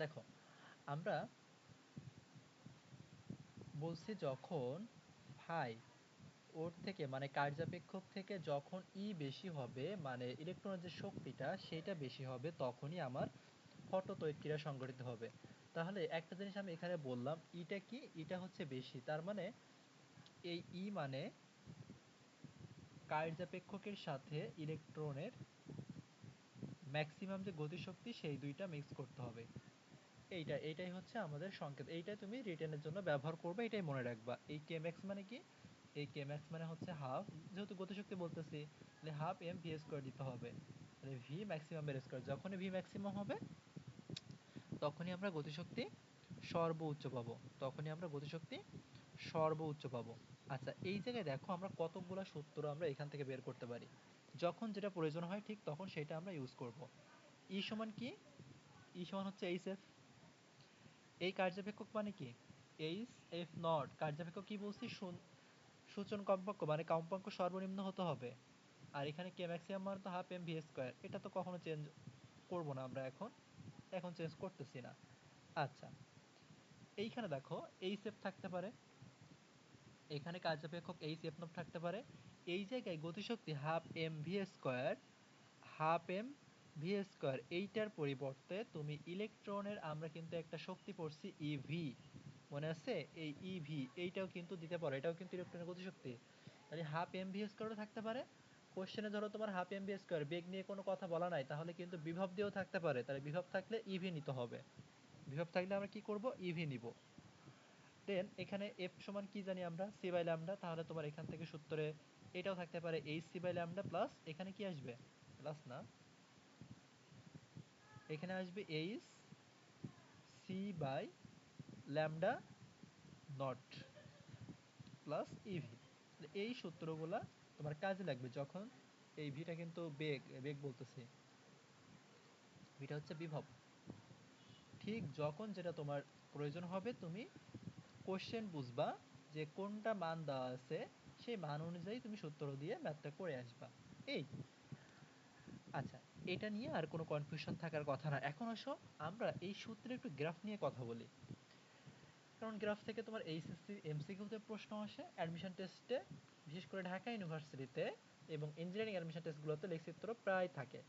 দেখো আমরা বলছি যখন ফাই ওর থেকে মানে কার্যাপেক্ষক থেকে যখন ই বেশি হবে মানে ইলেকট্রনের যে শক্তিটা সেটা বেশি হবে তখনই আমার ফটোতড়িৎক্রিয়া সংঘটিত হবে। তাহলে একটা জিনিস আমি এখানে বললাম ইটা কি, ইটা হচ্ছে বেশি, তার মানে এই ই মানে কার্যাপেক্ষকের সাথে ইলেকট্রনের ম্যাক্সিমাম যে গতিশক্তি সেই দুইটা মিক্স করতে হবে। এইটাই হচ্ছে আমাদের সংকেত, এইটাই তুমি রিটেনের জন্য ব্যবহার করবে, এটাই মনে রাখবা। এই কে ম্যাক্স মানে কি, এই কে ম্যাক্স মানে হচ্ছে হাফ, যেহেতু গতিশক্তি বলতেছি তাহলে হাফ এম ভি স্কোয়ার দিতে হবে, তাহলে ভি ম্যাক্সিমামের স্কোয়ার, যখনই ভি ম্যাক্সিমাম হবে তখনই আমরা গতিশক্তি সর্বোচ্চ পাবো, তখনই আমরা গতিশক্তি সর্বোচ্চ পাবো। আচ্ছা এই জায়গায় দেখো আমরা কতগুলা সূত্র আমরা এখান থেকে বের করতে পারি, যখন যেটা প্রয়োজন হয় ঠিক তখন সেটা আমরা ইউজ করব। ই সমান কি, ই সমান হচ্ছে এইচ এফ, এই কার্যাপেক্ষক মানে কি এইচ এফ নট, কার্যাপেক্ষক কি বলছি সূচন কম্পাঙ্ক মানে কম্পাঙ্ক সর্বনিম্ন হতে হবে, আর এখানে কে ম্যাক্সিমাম মানে তো হাফ এম ভি স্কোয়ার, এটা তো কখনো চেঞ্জ করব না আমরা, এখন এখন চেঞ্জ করতেছি না। আচ্ছা এইখানে দেখো এইচ এফ থাকতে পারে, এখানে কার্যাপেক্ষক এইচ এফ নট থাকতে পারে, এই জায়গায় গতিশক্তি half M V square, half M V square, এইটার পরিবর্তে তুমি ইলেকট্রনের আমরা কিন্তু একটা শক্তি পড়ছি ইভি, মনে আছে এই ইভি, এইটাও কিন্তু দিতে পারো, এটাও কিন্তু ইলেকট্রনের গতিশক্তি, তাহলে হাফ এম ভি স্কোয়ারও থাকতে পারে। কোশ্চেনে ধরো তোমার হাফ এম ভি স্কোয়ার বেগ নিয়ে কোনো কথা বলা নাই, তাহলে কিন্তু বিভব দিয়েও থাকতে পারে, তাহলে বিভব থাকলে ইভি নিতে হবে, বিভব থাকলে আমরা কি করব ইভি নিব। দেন এখানে এফ সমান কি জানি আমরা সি বাই ল্যামডা, তাহলে তোমার এখান থেকে সূত্রে এটাও থাকতে পারে H C by lambda plus এখানে কি আসবে প্লাস না, এখানে আসবে H C by lambda naught plus eV. এই সূত্রগুলা তোমার কাজে লাগবে যখন এই ভিটা কিন্তু বেগ, বেগ বলতেছি ভিটা হচ্ছে বিভব, ঠিক যখন যেটা তোমার প্রয়োজন হবে তুমি কোশ্চেন বুঝবা যে কোনটা মান দেওয়া আছে, সেই মান অনুযায়ী তুমি সূত্র দিয়ে ম্যাথটা করে আসবা। এই আচ্ছা এটা নিয়ে আর কোনো কনফিউশন থাকার কথা না। এখন আসো আমরা এই সূত্রে একটু গ্রাফ নিয়ে কথা বলি, কারণ গ্রাফ থেকে তোমার এইচএসসি এমসিকিউতে প্রশ্ন আসে, অ্যাডমিশন টেস্টে বিশেষ করে ঢাকা ইউনিভার্সিটিতে এবং ইঞ্জিনিয়ারিং অ্যাডমিশন টেস্টগুলোতে লেখচিত্র প্রায় থাকে,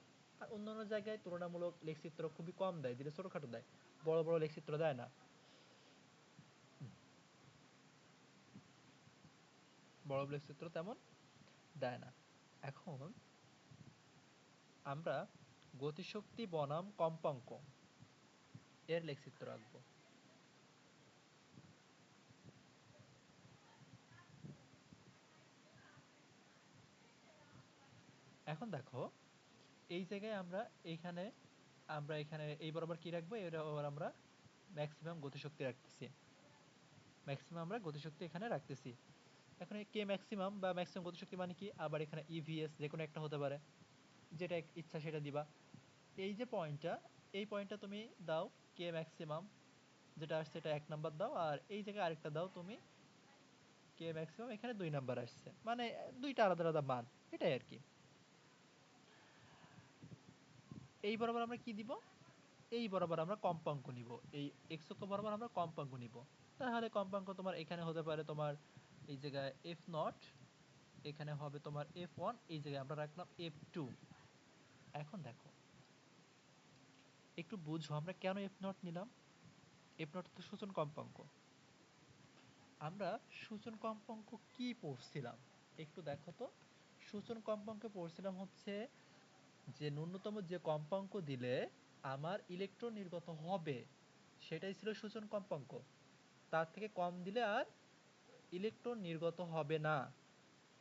আর অন্যান্য জায়গায় তুলনামূলক লেখচিত্র খুবই কম দেয়, দিলে ছোটোখাটো দেয়, বড় বড় লেখচিত্র দেয় না, বড় লেখচিত্র তেমন দেয় না। এখন আমরা গতিশক্তি বনাম কম্পাঙ্ক এর লেখচিত্র আঁকবো। এখন দেখো এই জায়গায় আমরা এইখানে আমরা এখানে এই বরাবর কি রাখবো, এই বরাবর আমরা ম্যাক্সিমাম গতিশক্তি রাখতেছি, ম্যাক্সিমাম আমরা গতিশক্তি এখানে রাখতেছি। এখন এই কে ম্যাক্সিমাম বা ম্যাক্সিমাম গতিশক্তি মানে কি, আবার এখানে ইভিএস যে কোনো একটা হতে পারে, যেটা ইচ্ছা সেটা দিবা। এই যে পয়েন্টটা, এই পয়েন্টটা তুমি দাও কে ম্যাক্সিমাম যেটা আসছে এটা 1 নাম্বার দাও, আর এই জায়গায় আরেকটা দাও তুমি কে ম্যাক্সিমাম, এখানে 2 নাম্বার আসছে, মানে দুইটা আলাদা আলাদা মান, এটাই আর কি। এই বরাবর আমরা কি দিব, এই বরাবর আমরা কম্পাঙ্ক নিব, এই এক্স অক্ষ বরাবর আমরা কম্পাঙ্ক নিব। তাহলে কম্পাঙ্ক তোমার এখানে হতে পারে তোমার এই জায়গায় এফ নট, এখানে হবে তোমার এফ ওয়ান, এই জায়গায় আমরা রাখলাম এফ টু। এখন দেখো একটু বুঝো আমরা কেন এফ নট নিলাম, এফ নট তো সূচন কম্পাঙ্ক, আমরা সূচন কম্পাঙ্ক কি পড়ছিলাম একটু দেখো তো, সূচন কম্পাঙ্কে পড়ছিলাম হচ্ছে যে ন্যূনতম যে কম্পাঙ্ক দিলে আমার ইলেকট্রন নির্গত হবে সেটাই ছিল সূচন কম্পাঙ্ক, তার থেকে কম দিলে আর ইলেকট্রন নির্গত হবে না,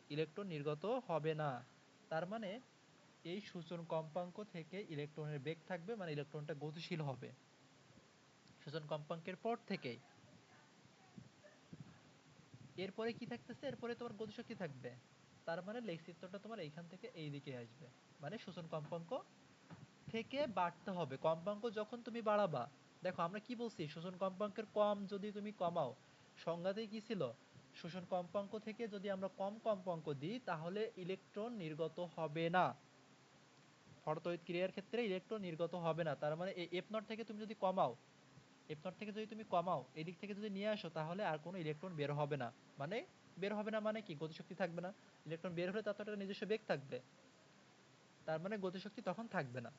ইলেকট্রন নির্গত হবে না, তার মানে এই সূচন কম্পাঙ্ক থেকে ইলেকট্রনের বেগ থাকবে, মানে ইলেকট্রনটা গতিশীল হবে সূচন কম্পাঙ্কের পর থেকেই। এরপরে কি থাকতেছে, এরপরে তোমার গতিশক্তি থাকবে, তার মানে লেখচিত্রটা তোমার এইখান থেকে এই দিকে আসবে, মানে সূচন কম্পাঙ্ক থেকে বাড়তে হবে, কম্পাঙ্ক যখন তুমি বাড়াবা, দেখো আমরা কি বলছি শোষণ কম্পাঙ্কের কম যদি তুমি কমাও, সংজ্ঞাতেই কি ছিল শোষণ কম্পাঙ্ক থেকে যদি আমরা কম কম্পাঙ্ক দিই তাহলে ইলেকট্রন নির্গত হবে না, শর্ততড়িৎ ক্রিয়ার ক্ষেত্রে ইলেকট্রন নির্গত হবে না, তার মানে এই এফ নট থেকে তুমি যদি কমাও, এফ নট থেকে যদি তুমি কমাও, এদিক থেকে যদি নিয়ে আসো, তাহলে আর কোনো ইলেকট্রন বের হবে না। মানে বের হবে না মানে কি, গতিশক্তি থাকবে না। ইলেকট্রন বের হলে তার তো একটা নিজস্ব বেগ থাকবে, তার মানে গতিশক্তি তখন থাকবে না।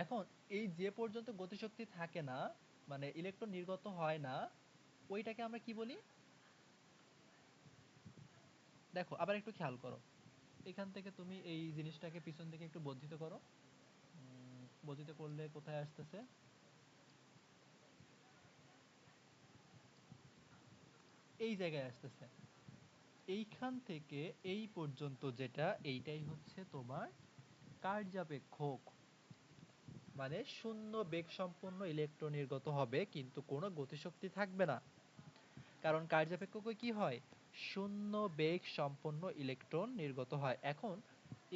এখন এই যে পর্যন্ত গতিশক্তি থাকে না, মানে ইলেকট্রন নির্গত হয় না, ওইটাকে আমরা কি বলি? দেখো আবার একটু খেয়াল করো, এখান থেকে তুমি এই জিনিসটাকে পিছন দিকে একটু বর্ধিত করো। বর্ধিত করলে কোথায় আসতেছে? এই জায়গায় আসতেছে। এইখান থেকে এই পর্যন্ত যেটা, এইটাই হচ্ছে তোমার কার্যাপেক্ষক। মানে শূন্য বেগ সম্পন্ন ইলেকট্রন নির্গত হবে, কিন্তু কোনো গতিশক্তি থাকবে না। কারণ কার্যাপেক্ষকে কি হয়? শূন্য বেগ সম্পন্ন ইলেকট্রন নির্গত হয়। এখন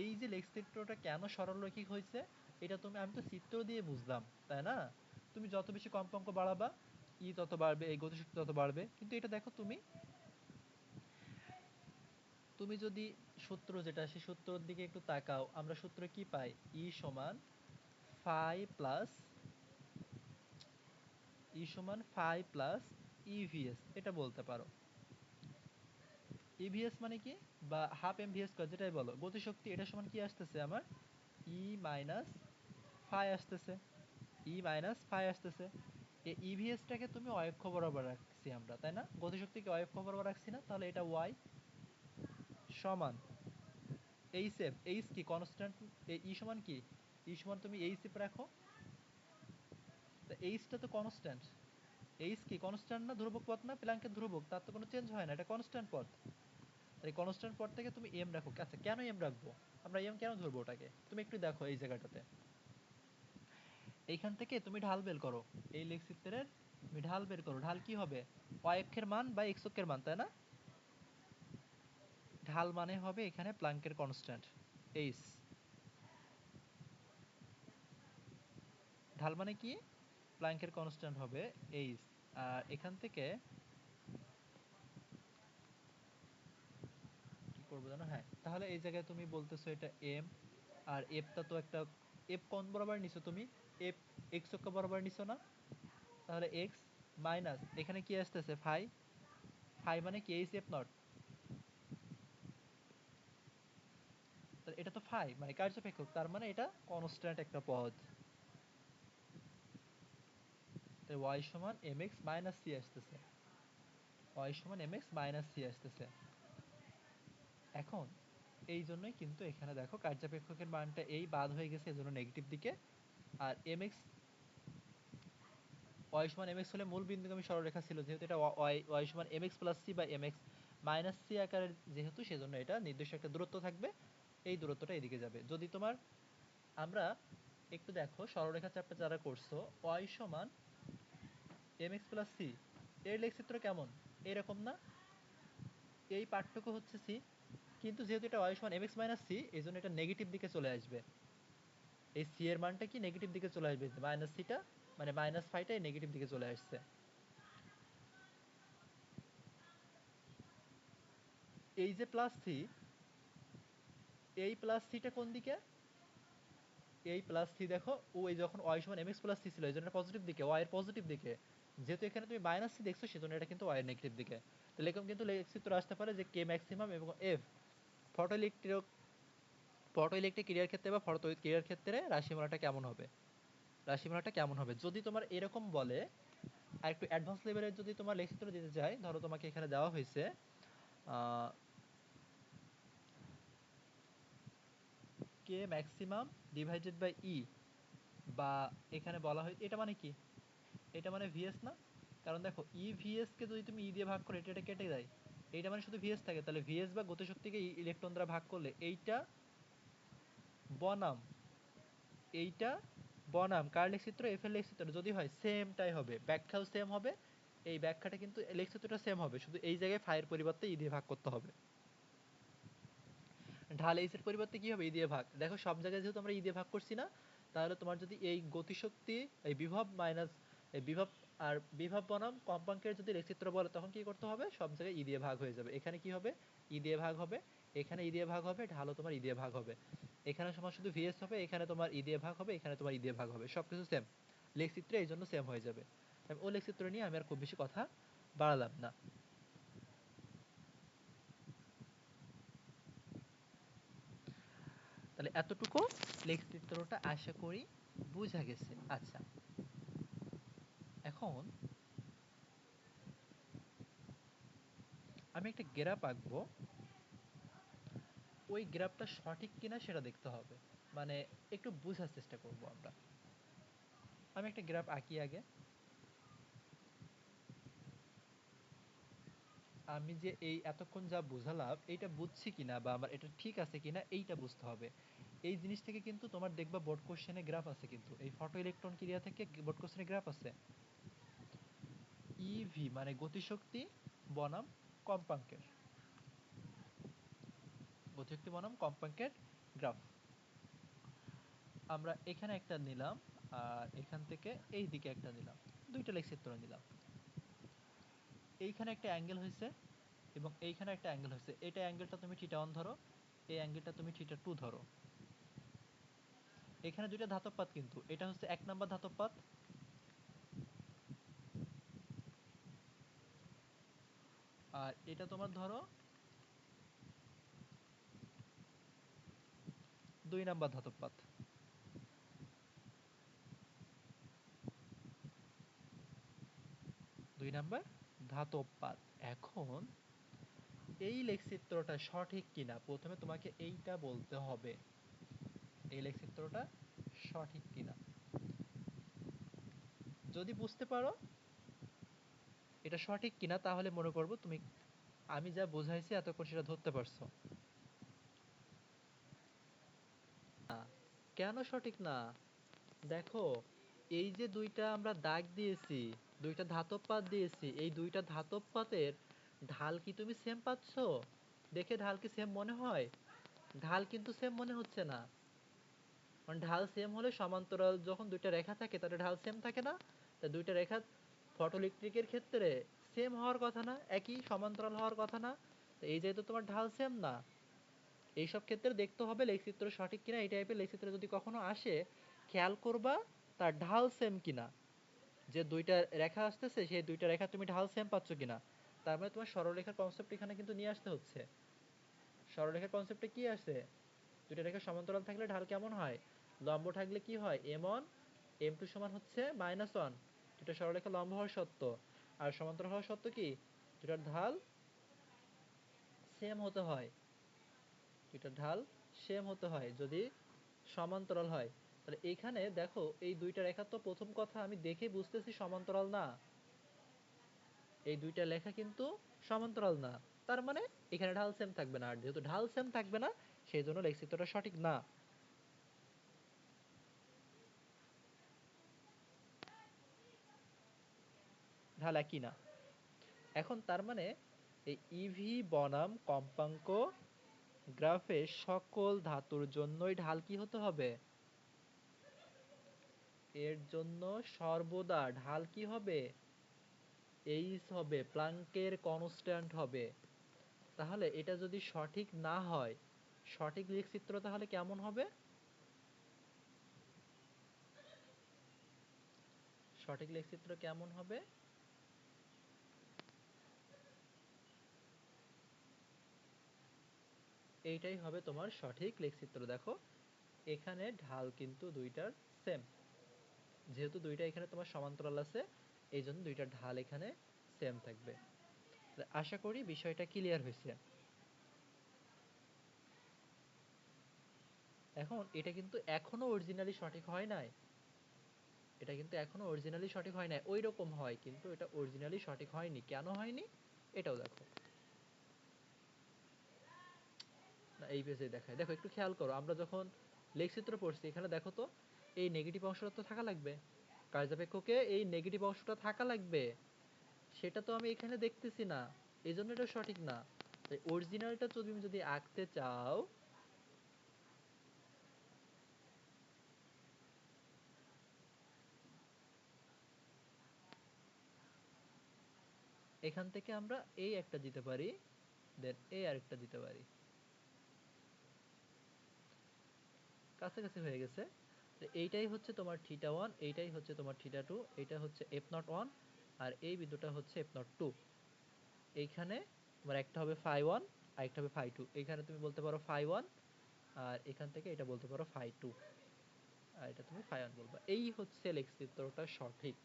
এই যে লেখ চিত্রটা কেন সরলরৈখিক হয়েছে, এটা আমি তো চিত্র দিয়ে বুঝলাম, তাই না? তুমি যত বেশি কম্পাঙ্ক বাড়াবা, ই তত বাড়বে, এই গতিশক্তি তত বাড়বে। কিন্তু এটা দেখো তুমি, তুমি যদি সূত্র যেটা, সেই সূত্রের দিকে একটু তাকাও, আমরা সূত্রে কি পাই? ই সমান ফাই প্লাস, ই সমান ফাই প্লাস ইভিএস, এটা বলতে পারো। ইভিএস মানে কি, বা হাফ এম ভি স্কয়ার যেটাই বলো, গতিশক্তি, এটা সমান কি আসতেছে আমার? ই মাইনাস ফাই আসতেছে, ই মাইনাস ফাই আসতেছে। এই ইভিএসটাকে তুমি অক্ষ বরাবর রাখছি আমরা, তাই না? গতিশক্তিকে অক্ষ বরাবর রাখছি না, তাহলে এটা ওয়াই সমান এইচ এফ। এইচ কি কনস্ট্যান্ট? ই সমান কি, ই সমান তুমি এইচ এফ রাখো, তা এইচটা তো কনস্ট্যান্ট। এইচ কি কনস্ট্যান্ট না? ধ্রুবক পদ না? প্ল্যাঙ্কের ধ্রুবক, তার তো কোনো চেঞ্জ হয় না, এটা কনস্ট্যান্ট পদ। এই কনস্ট্যান্ট পদ থেকে তুমি এম রাখো। আচ্ছা কেন এম রাখবো, আমরা এম কেন ধরবো ওটাকে? তুমি একটু দেখো এই জায়গাটাতে, এইখান থেকে তুমি ঢাল বের করো, এই লেখচিত্রের তুমি ঢাল বের করো। ঢাল কি হবে? y অক্ষের মান বা x অক্ষের মান, তাই না? ঢাল মানে হবে এখানে প্ল্যাঙ্কের কনস্ট্যান্ট এইচ। ঢাল মানে কি? প্ল্যাঙ্কের কনস্ট্যান্ট হবে এইচ। আর এখান থেকে কি করবো জানো? হ্যাঁ, তাহলে এই জায়গায় তুমি বলতেছো এটা এম, আর এফটা তো একটা, এফ কোন বরাবর নিছো তুমি? এফ এক্স অক্ষ বরাবর নিছো না? তাহলে এক্স মাইনাস এখানে কি আসতেছে? ফাই। ফাই মানে কি? H F not. তাহলে এটা তো ফাই মানে কার্যপেক্ষক, তার মানে এটা কনস্ট্যান্ট একটা পদ। তাই ওয়াই সমান এম এক্স মাইনাস সি আসতেছে, ওয়াই সমান এম এক্স মাইনাস সি আসতেছে। এখন এই জন্যই কিন্তু এখানে দেখো কার্যাপেক্ষকের মানটা এই বাদ হয়ে গেছে, এজন্য নেগেটিভ দিকে। আর এম এক্স, ওয়াই সমান এম এক্স হলে মূল বিন্দুগামী সরলরেখা ছিল, যেহেতু এটা ওয়াই ওয়াই সমান এম এক্স প্লাস সি বা এম এক্স মাইনাস সি আকারের যেহেতু, সেজন্য এটা নির্দিষ্ট একটা দূরত্ব থাকবে, এই দূরত্বটা এদিকে যাবে। যদি তোমার, আমরা একটু দেখো সরলরেখা চাপটা যারা করছো, ওয়াই সমান এম এক্স প্লাস সি, এর লেখচিত্র কেমন? এরকম না? এই পার্থক্য হচ্ছে সি, কিন্তু যেহেতু এটা ওয়াই সমান এম এক্স মাইনাস সি, এই জন্য এটা নেগেটিভ দিকে চলে আসবে। এই সি এর মানটা কি নেগেটিভ দিকে চলে আসবে, মাইনাস সিটা মানে মাইনাস ফাইটা নেগেটিভ দিকে চলে আসছে। এই যে প্লাস সি, এই প্লাস সিটা কোন দিকে? এই প্লাস সি দেখো, ও এই যখন ওয়াই সমান এম এক্স প্লাস সি ছিল, এই জন্য পজিটিভ দিকে, ওয়াই এর পজিটিভ দিকে। যেহেতু এখানে তুমি মাইনাস সি দেখছো, সেজন্য এটা কিন্তু ওয়াই এর নেগেটিভ দিকে। তাহলে এরকম কিন্তু লেখচিত্র আসতে পারে যে কে ম্যাক্সিমাম এবং এফ ফটোইলেকট্রিক, ফটোইলেকট্রিক ক্রিয়ার ক্ষেত্রে বা ফটোতড়িৎ ক্রিয়ার ক্ষেত্রে রাশিমালাটা কেমন হবে, রাশিমালাটা কেমন হবে। যদি তোমার এরকম বলে, আর একটু অ্যাডভান্স লেভেলের যদি তোমার লেখচিত্র দিতে চাই, ধরো তোমাকে এখানে দেওয়া হয়েছে কে ম্যাক্সিমাম ডিভাইডেড বাই ই, বা এখানে বলা হয় এটা মানে কি, এটা মানে ভিএস না? কারণ দেখো ই ভিএস কে যদি তুমি ই দিয়ে ভাগ করো, এটা কেটে দেয়, এইটা মানে শুধু ভিএস থাকে। তাহলে ভিএস বা গতিশক্তিকে ইলেকট্রন দ্বারা ভাগ করলে এইটা বনাম এইটা বনাম কার লেখচিত্র, এফ এর লেখচিত্র যদি হয়, সেমটাই হবে, ব্যাখ্যাও সেম হবে। এই ব্যাখ্যাটা কিন্তু লেখচিত্রটা সেম হবে, শুধু এই জায়গায় ফাইয়ের পরিবর্তে ই দিয়ে ভাগ করতে হবে। ঢাল এইচ এর পরিবর্তে কি হবে? ই দিয়ে ভাগ। দেখো সব জায়গায় যেহেতু আমরা ই দিয়ে ভাগ করছি না, তাহলে তোমার যদি এই গতিশক্তি, এই বিভব মাইনাস এই বিভব, আর বিভব বনাম কম্পাঙ্কের যদি লেখচিত্র বলে, তখন কি করতে হবে? সব জায়গায় ই দিয়ে ভাগ হয়ে যাবে। এখানে কি হবে? ই দিয়ে ভাগ হবে, এখানে ই দিয়ে ভাগ হবে, ঢালও তোমার ই দিয়ে ভাগ হবে। এখানে সমান শুধু ভিএস হবে, এখানে তোমার ই দিয়ে ভাগ হবে, এখানে তোমার ই দিয়ে ভাগ হবে, সবকিছু সেম। লেখচিত্রে এই জন্য সেম হয়ে যাবে। ও লেখচিত্র নিয়ে আমি আর খুব বেশি কথা বাড়ালাম না। তাহলে এতটুকু লেখচিত্রটা আশা করি বুঝা গেছে। আচ্ছা, এখন আমি একটা গ্রাফ আঁকবো, ওই গ্রাফটা সঠিক কিনা সেটা দেখতে হবে, মানে একটু বোঝার চেষ্টা করব আমরা। আমি একটা গ্রাফ আঁকি আগে। আমি যে এই এতক্ষণ যা বুঝালাম এইটা বুঝছি কিনা বা আমার এটা ঠিক আছে কিনা এইটা বুঝতে হবে। এই জিনিস থেকে কিন্তু তোমার দেখবা বোর্ড কোশ্চেনে গ্রাফ আছে, কিন্তু এই ফটো ইলেকট্রন ক্রিয়া থেকে বোর্ড কোশ্চেনে গ্রাফ আছে। ইভি মানে গতিশক্তি বনাম কম্পাঙ্কের, গতিশক্তি বনাম কম্পাঙ্কের গ্রাফ। আমরা এখানে একটা নিলাম, আর এখান থেকে এই দিকে একটা নিলাম, দুইটা লেখচিত্র নিলাম। এইখানে একটা অ্যাঙ্গেল হয়েছে এবং এইখানে একটা অ্যাঙ্গেল হয়েছে, এটা অ্যাঙ্গেলটা তুমি থিটা 1 ধরো, এই অ্যাঙ্গেলটা তুমি থিটা 2 ধরো। এখানে দুইটা ধাতব পাত, কিন্তু এটা হচ্ছে 1 নাম্বার ধাতব পাত, আর এটা তোমার ধরো 2 নাম্বার ধাতব পাত। 2 নাম্বার ধাতব পাত। এখন এই লেখচিত্রটা সঠিক কিনা প্রথমে তোমাকে এইটা বলতে হবে, এই লেখচিত্রটা সঠিক কিনা। যদি বুঝতে পারো এটা সঠিক কিনা, তাহলে মনে করবো তুমি আমি যা বোঝাইছি এতক্ষণ সেটা ধরতে পারছো। কেন সঠিক না? দেখো, এই যে দুইটা আমরা দাগ দিয়েছি, দুইটা ধাতব পাত দিয়েছি, এই দুইটা ধাতব পাতের ঢাল কি তুমি সেম পাচ্ছো? দেখে ঢাল কি সেম মনে হয়? ঢাল কিন্তু সেম মনে হচ্ছে না। মানে ঢাল সেম হলে সমান্তরাল যখন দুইটা রেখা থাকে তাহলে ঢাল সেম থাকে না? তা দুইটা রেখা ফটোইলেকট্রিকের ক্ষেত্রে সেম হওয়ার কথা না, একই সমান্তরাল হওয়ার কথা না? তো এই যেহেতু তোমার ঢাল সেম না, এইসব ক্ষেত্রে দেখতে হবে লেখচিত্র সঠিক কিনা। এই টাইপের লেখচিত্র যদি কখনো আসে, খেয়াল করবা তার ঢাল সেম কিনা, যে দুইটা রেখা আসতেছে সেই দুইটা রেখা তুমি ঢাল সেম পাচ্ছ কিনা। তার মানে তোমার সরলরেখার কনসেপ্ট এখানে কিন্তু নিয়ে আসতে হচ্ছে। সরলরেখার কনসেপ্টে কি আছে? দুইটা রেখা সমান্তরাল থাকলে ঢাল কেমন হয়? লম্ব থাকলে কি হয়? m1 m2 সমান হচ্ছে -1। দুইটা সরলরেখা লম্ব হওয়ার শর্ত। আর সমান্তরাল হওয়ার শর্ত কি? দুইটার ঢাল সেম হতে হয়। দুইটার ঢাল সেম হতে হয় যদি সমান্তরাল হয়। তাহলে এইখানে দেখো, এই দুইটা রেখা তো প্রথম কথা আমি দেখে বুঝতেছি সমান্তরাল না, এই দুইটা লেখা কিন্তু সমান্তরাল না। তার মানে এখানে ঢাল সেম থাকবে না, আর যেহেতু ঢাল সেম থাকবে না সেই জন্য লেখচিত্রটা সঠিক না। ঢাল একই না। এখন তার মানে এই ইভি বনাম কম্পাঙ্ক গ্রাফে সকল ধাতুর জন্যই ঢাল কি হতে হবে? এর জন্য সর্বদা ঢাল কি হবে? এইচ হবে, প্লাঙ্কের কনস্ট্যান্ট হবে। তাহলে এটা যদি সঠিক না হয়, সঠিক লেখচিত্র তাহলে কেমন হবে? সঠিক লেখচিত্র কেমন হবে? এইটাই হবে তোমার সঠিক লেখচিত্র। দেখো, এখানে ঢাল কিন্তু দুইটার সেম, যেহেতু দুইটা এখানে তোমার সমান্তরাল আছে এই জন্য দুইটা ঢাল এখানে সেম থাকবে। আশা করি বিষয়টা ক্লিয়ার হয়েছে। এখন এটা কিন্তু এখনো অরিজিনালি সঠিক হয় নাই, এটা কিন্তু এখনো অরিজিনালি সঠিক হয় নাই, ওই রকম হয় কিন্তু এটা অরিজিনালি সঠিক হয়নি। কেন হয়নি এটাও দেখো। না, এই পেজে দেখায়, দেখো একটু খেয়াল করো, আমরা যখন লেখচিত্র পড়ছি এখানে দেখো তো, এই নেগেটিভ অংশটা তো থাকা লাগবে, কার্যাপেক্ষকে এই নেগেটিভ অংশটা থাকা লাগবে, সেটা তো আমি এখানে দেখতেছি না, এই জন্য এটা সঠিক না। তাই অরিজিনালটা তুমি যদি আঁকতে চাও, এখান থেকে আমরা এই একটা দিতে পারি, দেন এই আরেকটা দিতে পারি। কাছাকাছি হয়ে গেছে। এইটাই হচ্ছে তোমার থিটা ওয়ান, এইটাই হচ্ছে তোমার থিটা টু, এইটা হচ্ছে এফ নট ওয়ান, আর এই বিন্দুটা হচ্ছে এফ নট টু। এইখানে তোমার একটা হবে ফাই ওয়ান আর একটা হবে ফাই টু। এইখানে তুমি বলতে পারো ফাই ওয়ান, আর এখান থেকে এটা বলতে পারো ফাই টু, আর এটা তুমি ফাই ওয়ান বলবা। এই হচ্ছে লেখচিত্রটা সঠিক।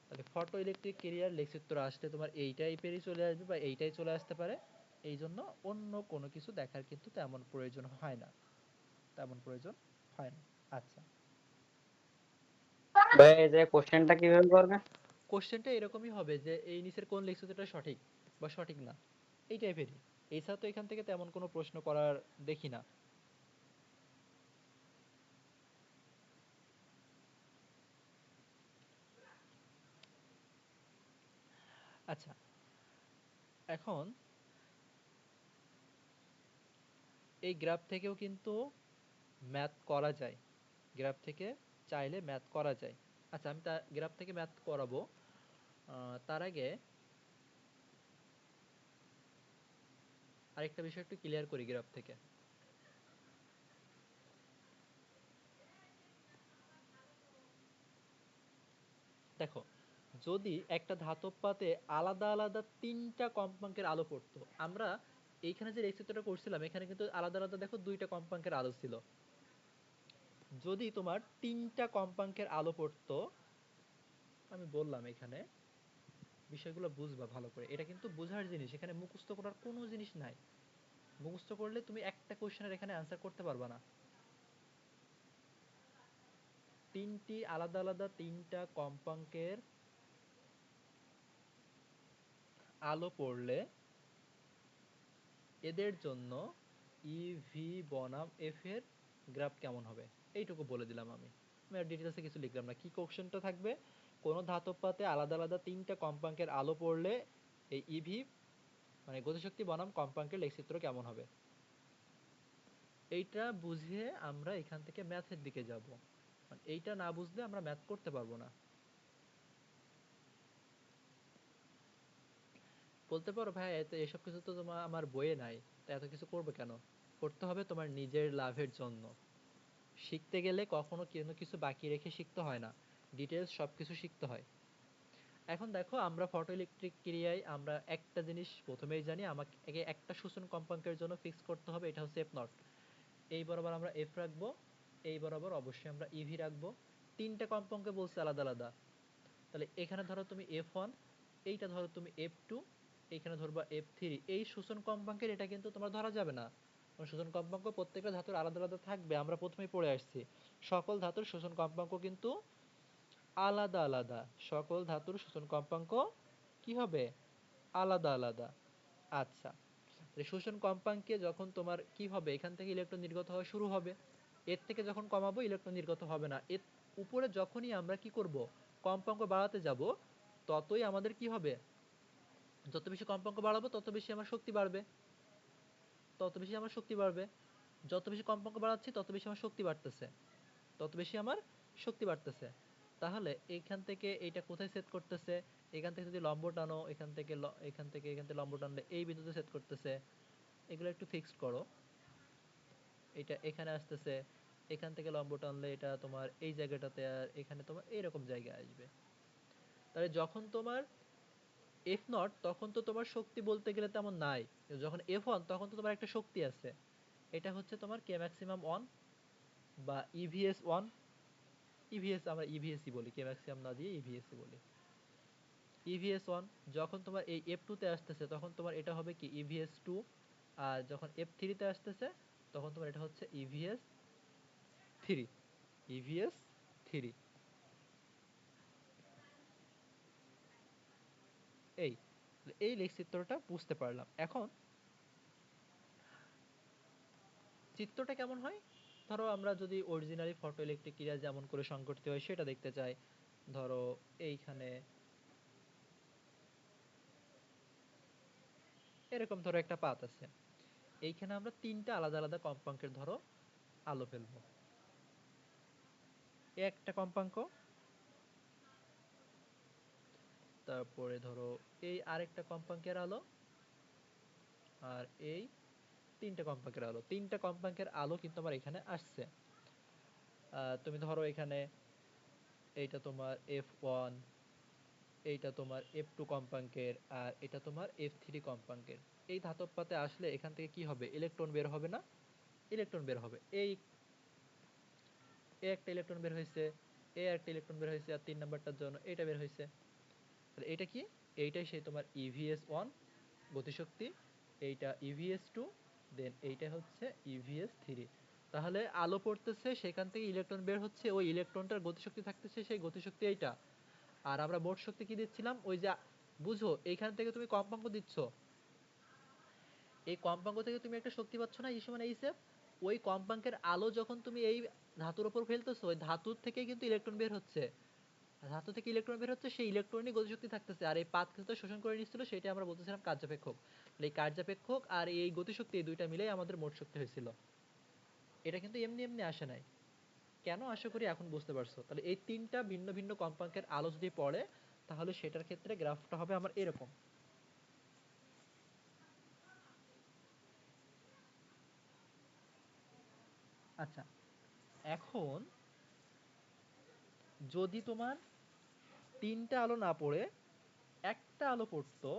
তাহলে ফটো ইলেকট্রিক কেরিয়ার লেখচিত্র আসলে তোমার এই টাইপেরই চলে আসবে বা এইটাই চলে আসতে পারে। এই জন্য অন্য কোনো কিছু দেখার কিন্তু তেমন প্রয়োজন হয় না, তেমন প্রয়োজন হয় না। আচ্ছা, ভাই এই যে কোশ্চেনটা কিভাবে করবে? কোশ্চেনটা এরকমই হবে যে এই নিচের কোন লেখচিত্রটা সঠিক বা সঠিক না, এই টাইপেরই। এছাড়া তো এখান থেকে তেমন কোনো প্রশ্ন করার দেখি না। আচ্ছা, এখন এই গ্রাফ থেকেও কিন্তু ম্যাথ করা যায়, গ্রাফ থেকে চাইলে ম্যাথ করা যায়। আচ্ছা, আমি গ্রাফ থেকে ম্যাথ করাবো। তার আগে আরেকটা বিষয় একটু ক্লিয়ার করি গ্রাফ থেকে। দেখো, যদি একটা ধাতব পাতে আলাদা আলাদা তিনটা কম্পাঙ্কের আলো পড়তো, আমরা এইখানে যে রেখাচিত্রটা করছিলাম এখানে কিন্তু আলাদা আলাদা দেখো দুইটা কম্পাঙ্কের আলো ছিল। যদি তোমার তিনটা কম্পাঙ্কের আলো পড়তো, আমি বললাম এখানে বিষয়গুলো বুঝবা ভালো করে, এটা কিন্তু বোঝার জিনিস, এখানে মুখস্থ করার কোনো জিনিস নাই। মুখস্থ করলে তুমি একটা কোশ্চেনের এখানে অ্যান্সার করতে পারবা না। তিনটি আলাদা আলাদা তিনটা কম্পাঙ্কের আলো পড়লে এদের জন্য ইভি বনাম এফ এর গ্রাফ কেমন হবে, এইটুকু বলে দিলাম। আমি আর ডিটেলসে কিছু লিখলাম না। কি কোশ্চেনটা থাকবে, কোন ধাতব পাতে আলাদা আলাদা তিনটা কম্পাঙ্কের আলো পড়লে এই ইভি মানে গতিশক্তি বনাম কম্পাঙ্কের লেখচিত্র কেমন হবে। এইটা বুঝে আমরা এখান থেকে ম্যাথের দিকে যাব, মানে এইটা না বুঝলে আমরা ম্যাথ করতে পারবো না। বলতে পারো ভাই এত এসব কিছু তো তোমার আমার বইয়ে নাই, তা এত কিছু করবে কেন? করতে হবে তোমার নিজের লাভের জন্য। শিখতে গেলে কখনো কোনো কিছু বাকি রেখে শিখতে হয় না, ডিটেলস সবকিছু শিখতে হয়। এখন দেখো, আমরা ফটো ইলেকট্রিক ক্রিয়ায় আমরা একটা জিনিস প্রথমেই জানি, আমাকে একটা শোষণ কম্পাঙ্কের জন্য ফিক্স করতে হবে, এটা হচ্ছে এফ নট। এই বরাবর আমরা এফ রাখবো, এই বরাবর অবশ্যই আমরা ইভি রাখবো। তিনটা কম্পাঙ্কে বলছে আলাদা আলাদা, তাহলে এখানে ধরো তুমি এফ ওয়ান, এইটা ধরো তুমি এফ টু, এইখানে ধরবা এফ থ্রি। এই শোষণ কম্পাঙ্কের এটা কিন্তু তোমার ধরা যাবে না, কারণ শোষণ কম্পাঙ্ক প্রত্যেকটা ধাতুর আলাদা আলাদা থাকবে। আমরা প্রথমেই পড়ে আসছি সকল ধাতুর শোষণ কম্পাঙ্ক কিন্তু আলাদা আলাদা। সকল ধাতুর শোষণ কম্পাঙ্ক কি হবে, আলাদা আলাদা। আচ্ছা, শোষণ কম্পাঙ্কে যখন তোমার কি হবে, এখান থেকে ইলেকট্রন নির্গত হওয়া শুরু হবে, এর থেকে যখন কমাবো ইলেকট্রন নির্গত হবে না। এর উপরে যখনই আমরা কি করব, কম্পাঙ্ক বাড়াতে যাব, ততই আমাদের কি হবে, যত বেশি কম্পাঙ্ক বাড়াবো তত বেশি আমার শক্তি বাড়বে, তত বেশি আমার শক্তি বাড়বে। যত বেশি কম্পাঙ্ক বাড়াচ্ছি তত বেশি আমার শক্তি বাড়তেছে, তত বেশি আমার শক্তি বাড়তেছে। তাহলে এখান থেকে এইটা কোথায় সেট করতেছে, এখান থেকে যদি লম্ব টানো, এখান থেকে এখান থেকে লম্ব টানলে এই বিন্দুতে সেট করতেছে। এগুলো একটু ফিক্সড করো। এটা এখানে আসতেছে, এখান থেকে লম্ব টানলে এটা তোমার এই জায়গাটাতে, আর এখানে তোমার এইরকম জায়গায় আসবে। তাহলে যখন তোমার এফ নট, তখন তো তোমার শক্তি বলতে গেলে তেমন নাই। যখন এফ ওয়ান তখন তো তোমার একটা শক্তি আছে, এটা হচ্ছে তোমার কে ম্যাক্সিমাম ওয়ান বা ইভিএস ওয়ান। ইভিএস আমরা ইভিএসই বলি, কে ম্যাক্সিমাম না দিয়ে ইভিএসই বলি। ইভিএস ওয়ান যখন তোমার এই এফ টু তে আসতেছে তখন তোমার এটা হবে কি ইভিএস টু, আর যখন এফ থ্রি তে আসতেছে তখন তোমার এটা হচ্ছে ইভিএস থ্রি। EVS three. এই এই লেখচিত্রটা বুঝতে পারলাম। এখন চিত্রটা কেমন হয়, ধরো আমরা যদি অরিজিনালি ফটো ইলেকট্রিক ক্রিয়া যেমন করে সংঘটিত হয় সেটা দেখতে চাই। ধরো এইখানে এরকম ধরো একটা পাত আছে, এইখানে আমরা তিনটা আলাদা আলাদা কম্পাঙ্কের ধরো আলো ফেলবো। এ একটা কম্পাঙ্ক, তারপরে ধরো এই আরেকটা কম্পাঙ্কের আলো, আর এই তিনটা কম্পাঙ্কের আলো কিন্তু আমার এখানে আসছে। তুমি ধরো এখানে এইটা তোমার F1, এইটা তোমার F2 কম্পাঙ্কের, আর এটা তোমার F3 কম্পাঙ্কের। এই ধাতব পাতে আসলে এখান থেকে কি হবে, ইলেকট্রন বের হবে না? ইলেকট্রন বের হবে। এই একটা ইলেকট্রন বের হয়েছে, একটা ইলেকট্রন বের হয়েছে, আর 3 নাম্বারটার জন্য এটা বের হয়েছে। তাহলে এটা কি, এইটাই সেই তোমার EVS1 গতিশক্তি, এইটা EVS2, দেন এইটা হচ্ছে EVS3। তাহলে আলো পড়তেছে, সেখান থেকে ইলেকট্রন বের হচ্ছে, ওই ইলেকট্রনটার গতিশক্তি থাকতেছে, সেই গতিশক্তি এইটা। আর আমরা মোট শক্তি কি দিচ্ছিলাম, ওই যে বুঝো এইখান থেকে তুমি কম্পাঙ্ক দিচ্ছ, এই কম্পাঙ্ক থেকে তুমি একটা শক্তি পাচ্ছ না, E=hf। ওই কম্পাঙ্কের আলো যখন তুমি এই ধাতুর উপর ফেলতেছো, ওই ধাতুর থেকেই কিন্তু ইলেকট্রন বের হচ্ছে। ধাতু থেকে ইলেকট্রন বের হচ্ছে, সেই ইলেকট্রনই গতিশক্তি থাকতেছে, আর এই পাত কিন্তু শোষণ করে নিচ্ছিল, সেটা আমরা বলতেছিলাম কার্যাপেক্ষক। এই কার্যাপেক্ষক আর এই গতিশক্তি, এই দুইটা মিলেই আমাদের মোট শক্তি হয়েছিল। এটা কিন্তু এমনি এমনি আসে নাই। কেন, আশা করি এখন বুঝতে পারছো। তাহলে এই তিনটা ভিন্ন ভিন্ন কম্পাঙ্কের আলো যদি পড়ে, তাহলে সেটার ক্ষেত্রে গ্রাফটা হবে আমার এরকম। আচ্ছা, এখন যদি তোমার তিনটা আলো না পড়ে একটা আলো পড়তো,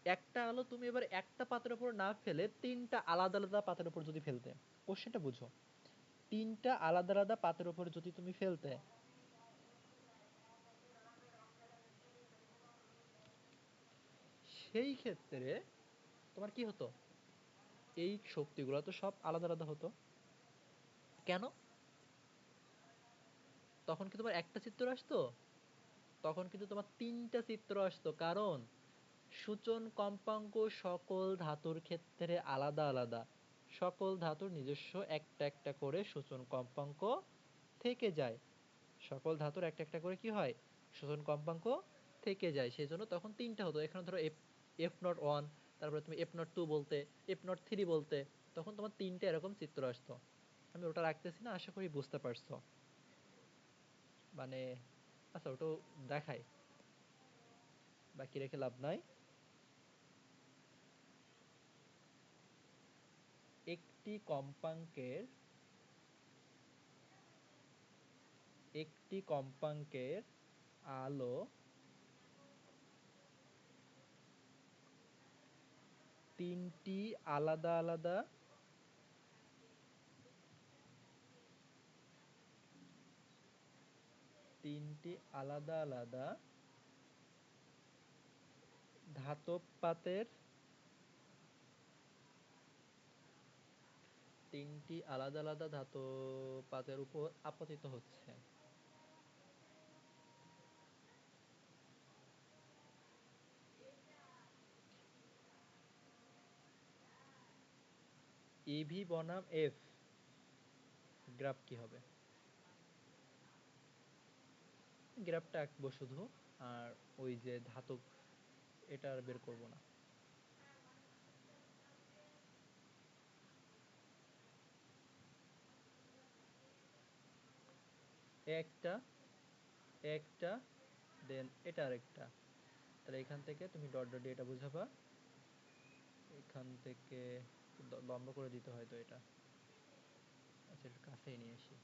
একটা আলো তুমি এবার একটা পাতের উপর না ফেলে তিনটা আলাদা আলাদা পাতের উপর যদি ফেলতে, কোশ্চেনটা বুঝো, তিনটা আলাদা আলাদা পাতের উপর যদি তুমি ফেলতে, সেই ক্ষেত্রে তোমার কি হতো, এই শক্তিগুলো তো সব আলাদা আলাদা হতো। কেন, তখন কি তোমার একটা চিত্র আসতো? তখন কিন্তু তোমার তিনটা চিত্র আসতো, কারণ সূচন কম্পাঙ্ক সকল ধাতুর ক্ষেত্রে আলাদা আলাদা। সকল ধাতুর নিজস্ব একটা একটা করে সূচন কম্পাঙ্ক থেকে যায়। সকল ধাতুর একটা একটা করে কি হয়, শোষণ কম্পাঙ্ক থেকে যায়। সেই জন্য তখন তিনটা হতো। এখানে ধরো F0 1, তারপরে তুমি F0 2 বলতে, F0 3 বলতে, তখন তোমার তিনটা এরকম চিত্র আসতো। আমি ওটা রাখতেছি না, আশা করি বুঝতে পারছো। মানে আচ্ছা, ওটাও দেখাই, বাকি রেখে লাভ নাই। একটি কম্পাঙ্কের আলো তিনটি আলাদা আলাদা ধাতব পাতের উপর আপতিত হচ্ছে। ইভি বনাম এফ গ্রাফ কি হবে, গ্রাফটা আঁকবো শুধু, আর ওই যে ধাতব এটা আর বের করব না। একটা একটা দেন এটা আরেকটা। তাহলে এখান থেকে তুমি ডট ডট দিয়ে এটা বুঝাবা, এখান থেকে লম্বা করে দিতে হয় তো এটা। আচ্ছা, একটু কাছেই নিয়ে আসি।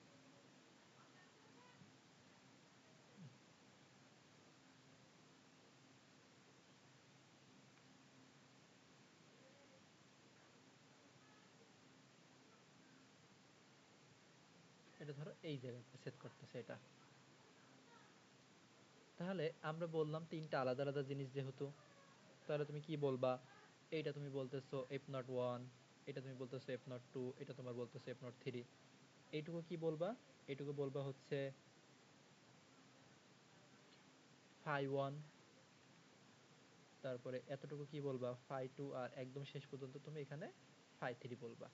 এটা ধরো এই জায়গায় সেট করতেছে এটা। তাহলে আমরা বললাম তিনটা আলাদা আলাদা জিনিস যেহেতু, তাহলে তুমি কি বলবা, এইটা তুমি বলতেছো F0 1, এটা তুমি বলতেছো F0 2, এটা তোমার বলতেছো F0 3। এইটুকু কি বলবা, এইটুকু বলবা হচ্ছে Phi 1, তারপরে এতটুকু কি বলবা Phi 2, আর একদম শেষ পর্যন্ত তুমি এখানে Phi 3 বলবা।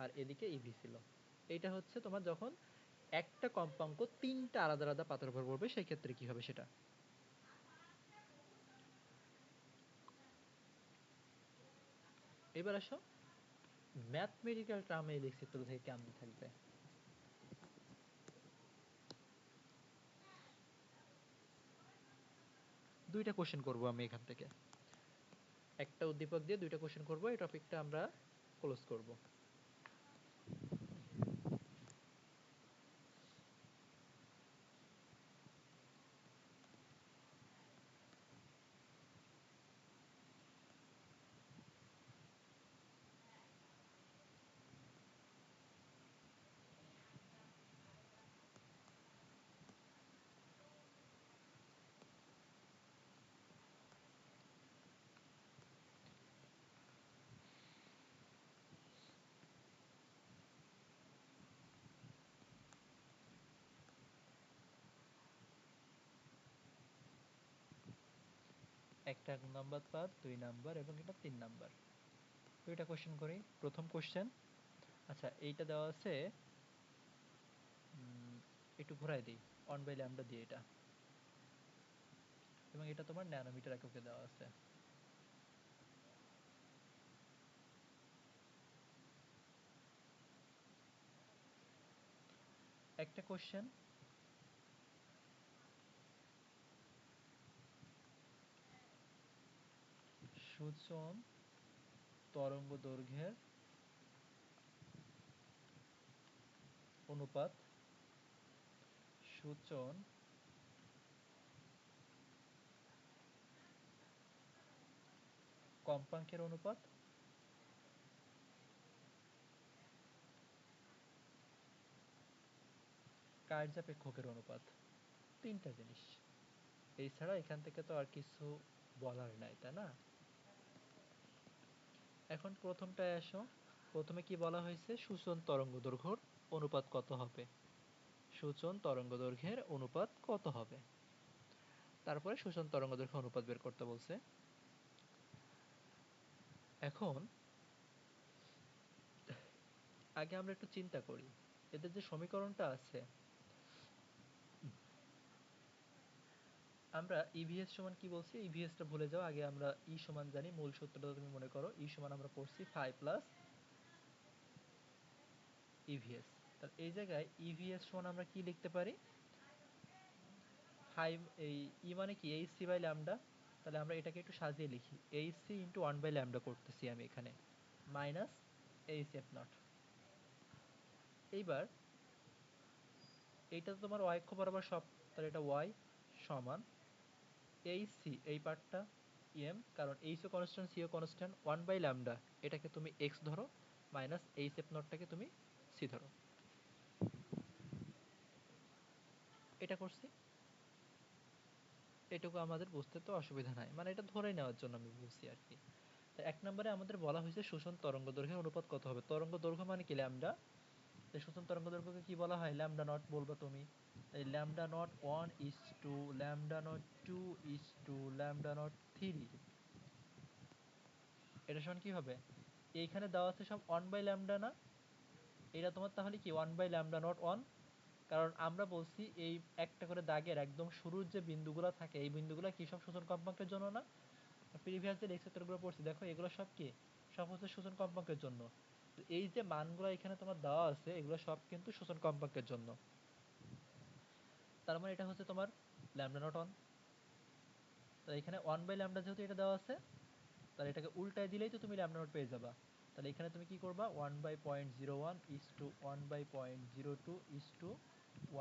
আর এদিকে ইভি ছিল। এইটা হচ্ছে তোমার যখন একটা কম্পাঙ্ক তিনটা আলাদা আলাদা পাতার উপর পড়বে, সেই ক্ষেত্রে কি হবে সেটা। এবার আসো, ম্যাথমেটিক্যাল টার্মে এই চিত্র থেকে কেমন থাকবে। দুইটা কোশ্চেন করব আমি এখান থেকে। একটা উদ্দীপক দিয়ে দুইটা কোশ্চেন করব, এই টপিকটা আমরা ক্লোজ করব। একটা 1 নাম্বার পার্ট, 2 নাম্বার এবং এটা 3 নাম্বার। দুইটা কোশ্চেন করি। প্রথম কোশ্চেন, আচ্ছা এইটা দেওয়া আছে, একটু ঘোরাই দিই, 1 বাই ল্যামডা দিয়ে এটা, এবং এটা তোমার ন্যানোমিটার এককে দেওয়া আছে। একটা কোশ্চেন, সূচন তরঙ্গ দৈর্ঘ্যের অনুপাত, সূচন কম্পাঙ্কের অনুপাত, কার্যাপেক্ষকের অনুপাত। তিনটা জিনিস, এছাড়া এখান থেকে তো আর কিছু বলার নাই, তাই না? এখন প্রথমটায় আসো। প্রথমে কি বলা হয়েছে? সূচন তরঙ্গ দৈর্ঘ্যের অনুপাত কত হবে, সূচন তরঙ্গ দৈর্ঘ্যের অনুপাত কত হবে। তারপরে সূচন তরঙ্গ দৈর্ঘ্য অনুপাত বের করতে বলছে। এখন আগে আমরা একটু চিন্তা করি, এদের যে সমীকরণটা আছে, আমরা ইভিএস সমান কি বলছি? ইভিএসটা ভুলে যাও, আগে আমরা ই সমান জানি, মূল সূত্রটা তুমি মনে করো। ই সমান আমরা পড়ছি 5 প্লাস ইভিএস। তাহলে এই জায়গায় ইভিএস সমান আমরা কি লিখতে পারি? 5, এই ই মানে কি? H C by lambda. তাহলে আমরা এটাকে একটু সাজিয়ে লিখি, H C into 1 by lambda করতেছি আমি এখানে, মাইনাস এইচ এফ নট। এইবার এইটা তো তোমার ওয়াই অক্ষ বরাবর সব, তাহলে এটা ওয়াই সমান এইচ সি, এই পার্টটা এম, কারণ এইচ ও কনস্ট্যান্ট, সি ও কনস্ট্যান্ট, 1 বাই ল্যামডা এটাকে তুমি এক্স ধরো, মাইনাস এইচ এফ নটটাকে তুমি সি ধরো। এটা করছি, এটুকু আমাদের বুঝতে তো অসুবিধা নাই, মানে এটা ধরে নেওয়ার জন্য আমি বলছি আর কি। তো 1 নম্বরে আমাদের বলা হয়েছে শোষণ তরঙ্গ দৈর্ঘ্যের অনুপাত কত হবে। তরঙ্গ দৈর্ঘ্য মানে কি? ল্যামডা। তাই শোষণ তরঙ্গ দৈর্ঘ্যকে কি বলা হয়? ল্যামডা নট বলবা তুমি। তাই lambda naught 1 is two lambda naught 2 is two lambda naught 3, এটা সমান কি হবে? এইখানে দেওয়া আছে সব 1 বাই ল্যামডা না, এটা তোমার তাহলে কি 1 বাই ল্যামডা নট 1। কারণ আমরা বলছি এই একটা করে দাগের একদম শুরুর যে বিন্দুগুলো থাকে, এই বিন্দুগুলো কি সব শোষণ কম্পাঙ্কের জন্য না? প্রিভিয়াস যে লেকচারগুলো পড়ছি, দেখো এগুলো সব কি? সব হচ্ছে শোষণ কম্পাঙ্কের জন্য। তো এই যে মানগুলো এখানে তোমার দেওয়া আছে, এগুলো সব কিন্তু শোষণ কম্পাঙ্কের জন্য। তার মানে এটা হচ্ছে তোমার ল্যামডা নট 1। তো এখানে 1 বাই ল্যামডা যেহেতু এটা দেওয়া আছে, তাহলে এটাকে উল্টায় দিলেই তো তুমি ল্যামডা নট পেয়ে যাবা। তাহলে এখানে তুমি কি করবা? 1 by 0.01 is to 1 by 0.02 is to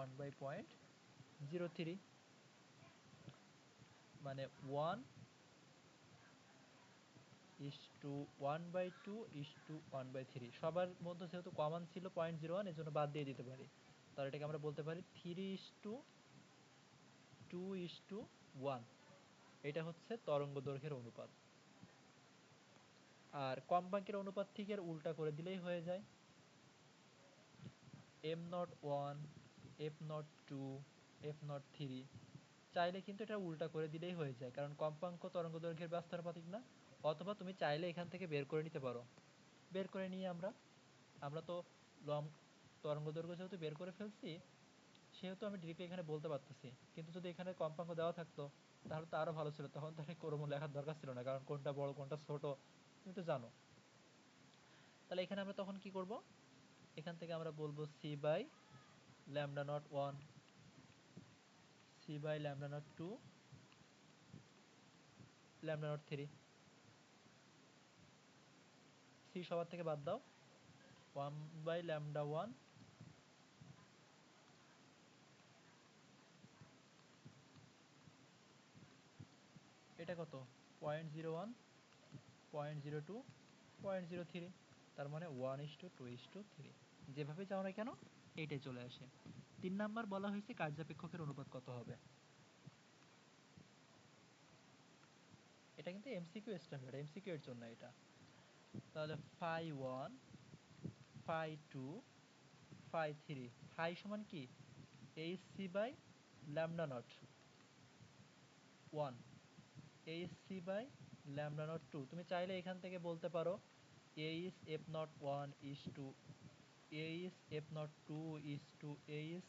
1 by 0.03, মানে 1 ইস টু 1/2 ইস টু 1/3। সবার মধ্যে যেহেতু কমন ছিল 0.01, এর জন্য বাদ দিয়ে দিতে পারি। তাহলে এটাকে আমরা বলতে পারি 3:2:1। এটা হচ্ছে তরঙ্গ দৈর্ঘ্যের অনুপাত। আর কম্পাঙ্কের অনুপাত ঠিক এর উল্টা করে দিলেই হয়ে যায়। Am not 1, F naught 2, F naught 3, চাইলে কিন্তু এটা উল্টা করে দিলেই হয়ে যায়, কারণ কম্পাঙ্ক তরঙ্গ দৈর্ঘ্যের ব্যস্তানুপাতিক না। অথবা তুমি চাইলে এখান থেকে বের করে নিতে পারো। বের করে নিয়ে আমরা তো লং তরঙ্গ দৈর্ঘ্য যেহেতু বের করে ফেলছি, সেহেতু আমি ডিরেক্টলি এখানে বলতে পারতেছি। কিন্তু যদি এখানে কম্পাঙ্ক দেওয়া থাকতো তাহলে তো আরো ভালো ছিল, তখন তো ক্রম লেখার দরকার ছিল না, কারণ কোনটা বড় কোনটা ছোট তুমি তো জানো। তাহলে এখানে আমরা তখন কি করব? এখান থেকে আমরা বলবো C by lambda naught 1, C by lambda naught 2, lambda naught 3। C সবার থেকে বাদ দাও, 1 বাই ল্যামডা 1, এটা কত 0.01, 0.02, 0.03, তার মানে 1:2:3, যেভাবে চাও না কেন এইটাই চলে আসে। 3 নাম্বার বলা হয়েছে কার্যাপেক্ষকের অনুপাত কত হবে। এটা কিন্তু এমসিকিউ স্ট্যান্ডার্ড, এমসিকিউ এর জন্য এটা। তাহলে ফাই 1, ফাই 2, ফাই 3, ফাই সমান কি H C by lambda naught 1, H C by lambda naught 2। তুমি চাইলে এখান থেকে বলতে পারো H F naught 1 is to H F naught 2 is to H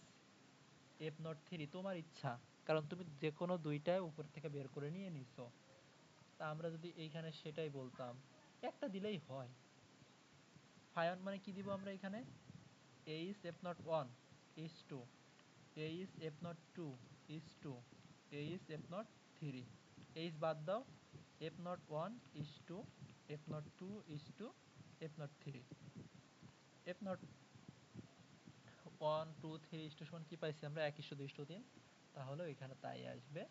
F naught 3, তোমার ইচ্ছা, কারণ তুমি যে কোনো দুইটাই উপর থেকে বের করে নিয়ে নিছো। তা আমরা যদি এইখানে সেটাই বলতাম, একটা দিলেই হয়। ফাই 1 মানে কি দিব আমরা এখানে, H F naught 1 is to H F naught 2 is to H F naught 3, H বাদ দাও, F naught 1 is to F naught 2 is to F naught 3, F naught 1 2 3 is to সমান কি পাইছি আমরা 1:2:3, তাহলে এখানে তাই আসবে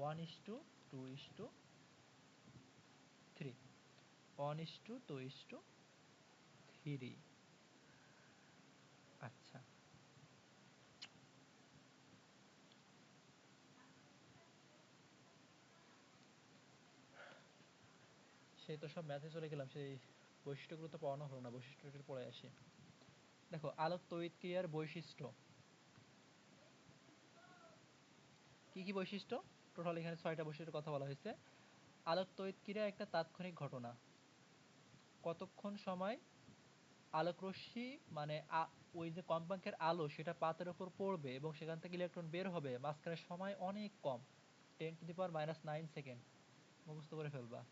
1:2:3, 1:2:3। আচ্ছা, সেই তো সব ম্যাথে চলে গেলাম, সেই বৈশিষ্ট্যগুলো তো পড়ানো হলো না, বৈশিষ্ট্যটা পড়ে আসি। দেখো আলোক তড়িৎক্রিয়ার বৈশিষ্ট্য, কি কি বৈশিষ্ট্য, টোটাল এখানে 6টা বৈশিষ্ট্যের কথা বলা হয়েছে। আলোক তড়িৎক্রিয়া একটা তাৎক্ষণিক ঘটনা, কতক্ষণ সময় আলোকরশ্মি মানে ওই যে কম্পাঙ্কের আলো সেটা পাতের ওপর পড়বে এবং সেখান থেকে ইলেকট্রন বের হবে, মাঝখানে সময় অনেক কম, 10⁻⁹ সেকেন্ড, মুখস্থ করে ফেলবা।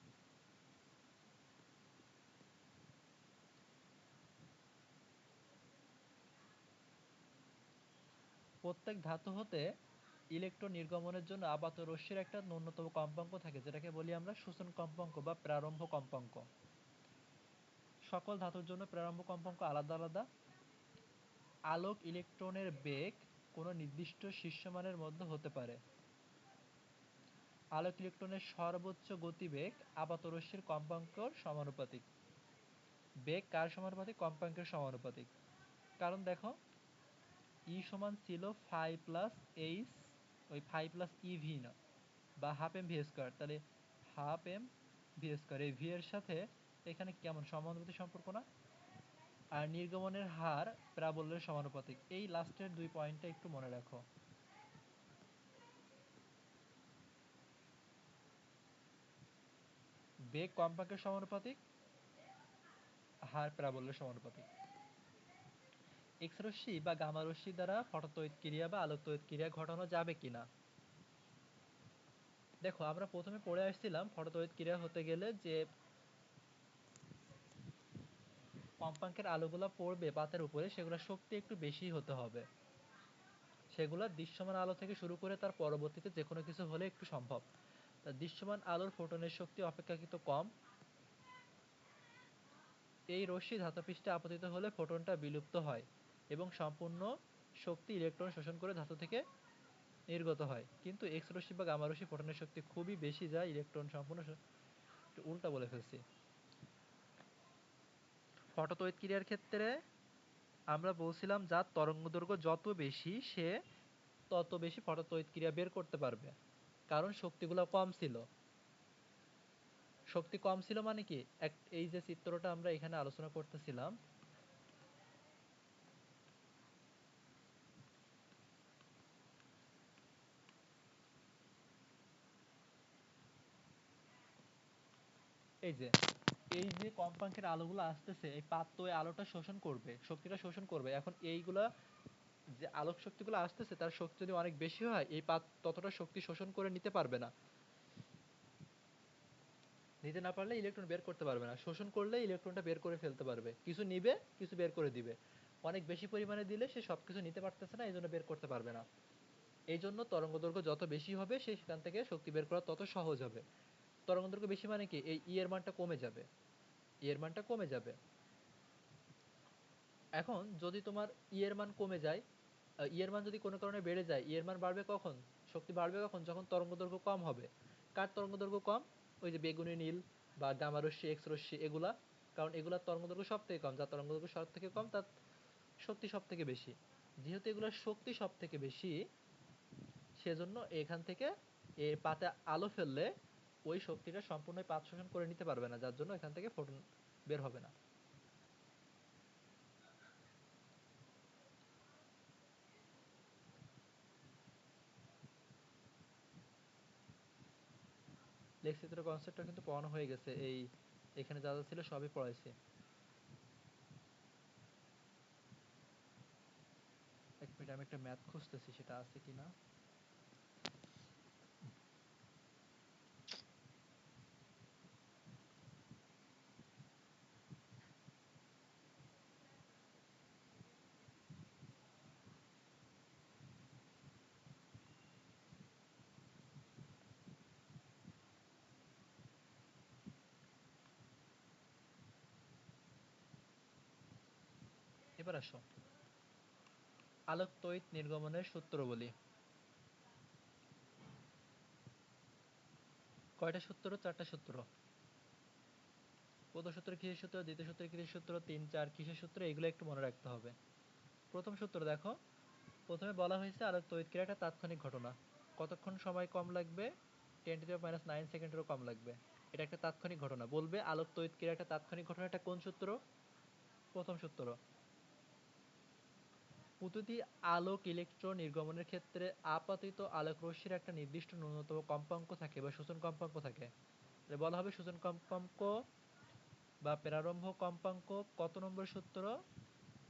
প্রত্যেক ধাতু হতে ইলেকট্রন নির্গমনের জন্য আপাত রশ্মির একটা ন্যূনতম কম্পাঙ্ক থাকে, যেটাকে বলি আমরা শোষণ কম্পাঙ্ক বা প্রারম্ভ কম্পাঙ্ক। সকল ধাতুর জন্য প্রারম্ভ কম্পাঙ্ক আলাদা আলাদা। আলোক ইলেকট্রনের বেগ কোনো নির্দিষ্ট শীর্ষমানের মধ্যে হতে পারে। আলোক ইলেকট্রনের সর্বোচ্চ গতিবেগ আপাত রশ্মির কম্পাঙ্কের সমানুপাতিক। বেগ কার সমানুপাতিক, কম্পাঙ্কের সমানুপাতিক। কারণ দেখো ই সমান ছিল ফাই প্লাস এইচ, ওই ফাই প্লাস ই ভি না, বা হাফ এম ভি স্কোয়ার, তাহলে হাফ এম ভি স্কোয়ার, এই ভি এর সাথে এখানে কেমন সমানুপাতিক সম্পর্ক না। আর নির্গমনের হার প্রাবল্যের সমানুপাতিক। এই লাস্টের 2 পয়েন্টটা একটু মনে রাখো। বেগ কম্পাঙ্কের সমানুপাতিক, হার প্রাবল্যের সমানুপাতিক। এক্স রশ্মি বা গামা রশ্মি দ্বারা ফটোতড়িৎক্রিয়া বা আলোক তড়িৎক্রিয়া ঘটানো যাবে কিনা। দেখো আমরা প্রথমে পড়ে আসছিলাম ফটোতড়িৎক্রিয়া হতে গেলে যে কম্পাঙ্কের আলোগুলা পড়বে পাতের উপরে, সেগুলোর শক্তি একটু বেশি হতে হবে। সেগুলা দৃশ্যমান আলো থেকে শুরু করে তার পরবর্তীতে যে কোনো কিছু হলে একটু সম্ভব। তা দৃশ্যমান আলোর ফোটনের শক্তি অপেক্ষাকৃত কম। এই রশ্মি ধাতুপৃষ্ঠে আপতিত হলে ফোটনটা বিলুপ্ত হয় এবং সম্পূর্ণ শক্তি ইলেকট্রন শোষণ করে ধাতু থেকে নির্গত হয়। কিন্তু এক্স রশ্মি বা গামা রশ্মি ফোটনের শক্তি খুবই বেশি, যায় ইলেকট্রন সম্পূর্ণ একটু উল্টা বলে ফেলছি। ফটোতড়িৎক্রিয়ার ক্ষেত্রে আমরা বলছিলাম যার তরঙ্গদৈর্ঘ্য যত বেশি সে তত বেশি ফটোতড়িৎক্রিয়া বের করতে পারবে, কারণ শক্তিগুলো কম ছিল। শক্তি কম ছিল মানে কি, এই যে চিত্রটা আমরা এখানে আলোচনা করতেছিলাম, এই যে কম্পাঙ্কের আলোগুলো আসতেছে, এই পাত তো এই আলোটা শোষণ করবে, শক্তিটা শোষণ করবে। এখন এইগুলা যে আলোক শক্তিগুলো আসতেছে তার শক্তি যদি অনেক বেশি হয়, এই পাত ততটা শক্তি শোষণ করে নিতে পারবে না। নিতে না পারলে ইলেকট্রন বের করতে পারবে না, শোষণ করলে ইলেকট্রনটা বের করে ফেলতে পারবে, কিছু নিবে কিছু বের করে দিবে। অনেক বেশি পরিমাণে দিলে সে সবকিছু নিতে পারতেছে না, এই জন্য বের করতে পারবে না। এই জন্য তরঙ্গদৈর্ঘ্য যত বেশি হবে সে সেখান থেকে শক্তি বের করা তত সহজ হবে। তরঙ্গদৈর্ঘ্য বেশি মানে কি, এই ই এর মানটা কমে যাবে। এর মানটা কমে যাবে। এখন যদি তোমার এর মান কমে যায়, এর মান যদি কোনো কারণে বেড়ে যায়, এর মান বাড়বে কখন? শক্তি বাড়বে কখন? যখন তরঙ্গদৈর্ঘ্য কম হবে। কার তরঙ্গদৈর্ঘ্য কম? ওই যে বেগুনি নীল বা গামা রশ্মি, এক্স রশ্মি, এগুলা। কারণ এগুলার তরঙ্গদৈর্ঘ্য সব থেকে কম, যার তরঙ্গদৈর্ঘ্য সব থেকে কম তার শক্তি সব থেকে বেশি। যেহেতু এগুলোর শক্তি সব থেকে বেশি, সেজন্য এখান থেকে এর পাতে আলো ফেললে ওই শক্তিটা সম্পূর্ণ পাত শোষণ করে নিতে পারবে না, যার জন্য এখান থেকে ফোটন বের হবে না। লেখচিত্র কনসেপ্টটা কিন্তু পড়ানো হয়ে গেছে, এখানে যা যা ছিল সবই পড়াইছি। এক মিনিট, আমি একটা ম্যাথ খুঁজতেছি সেটা আছে কিনা। এবার আসো, আলোক তড়িৎ নির্গমনের সূত্র বলি। কয়টা সূত্র? চারটা সূত্র। প্রথম সূত্র কিসের সূত্র, দ্বিতীয় সূত্র কিসের সূত্র, 3, 4 কিসের সূত্র, এগুলো একটু মনে রাখতে হবে। প্রথম সূত্র দেখো, প্রথমে বলা হয়েছে আলোক তড়িৎ ক্রিয়া একটা তাৎক্ষণিক ঘটনা। কতক্ষণ সময় কম লাগবে? 10⁻⁹ সেকেন্ডেরও কম লাগবে। এটা একটা তাৎক্ষণিক ঘটনা। বলবে আলোক তড়িৎ ক্রিয়া একটা তাৎক্ষণিক ঘটনা, এটা কোন সূত্র? প্রথম সূত্র। প্রতিটি আলোক ইলেকট্রন নির্গমনের ক্ষেত্রে আপতিত আলোক রশ্মির একটা নির্দিষ্ট ন্যূনতম কম্পাঙ্ক থাকে বা শোষণ কম্পাঙ্ক থাকে। বলা হবে শোষণ কম্পাঙ্ক বা প্রারম্ভ কম্পাঙ্ক কত নম্বর সূত্র?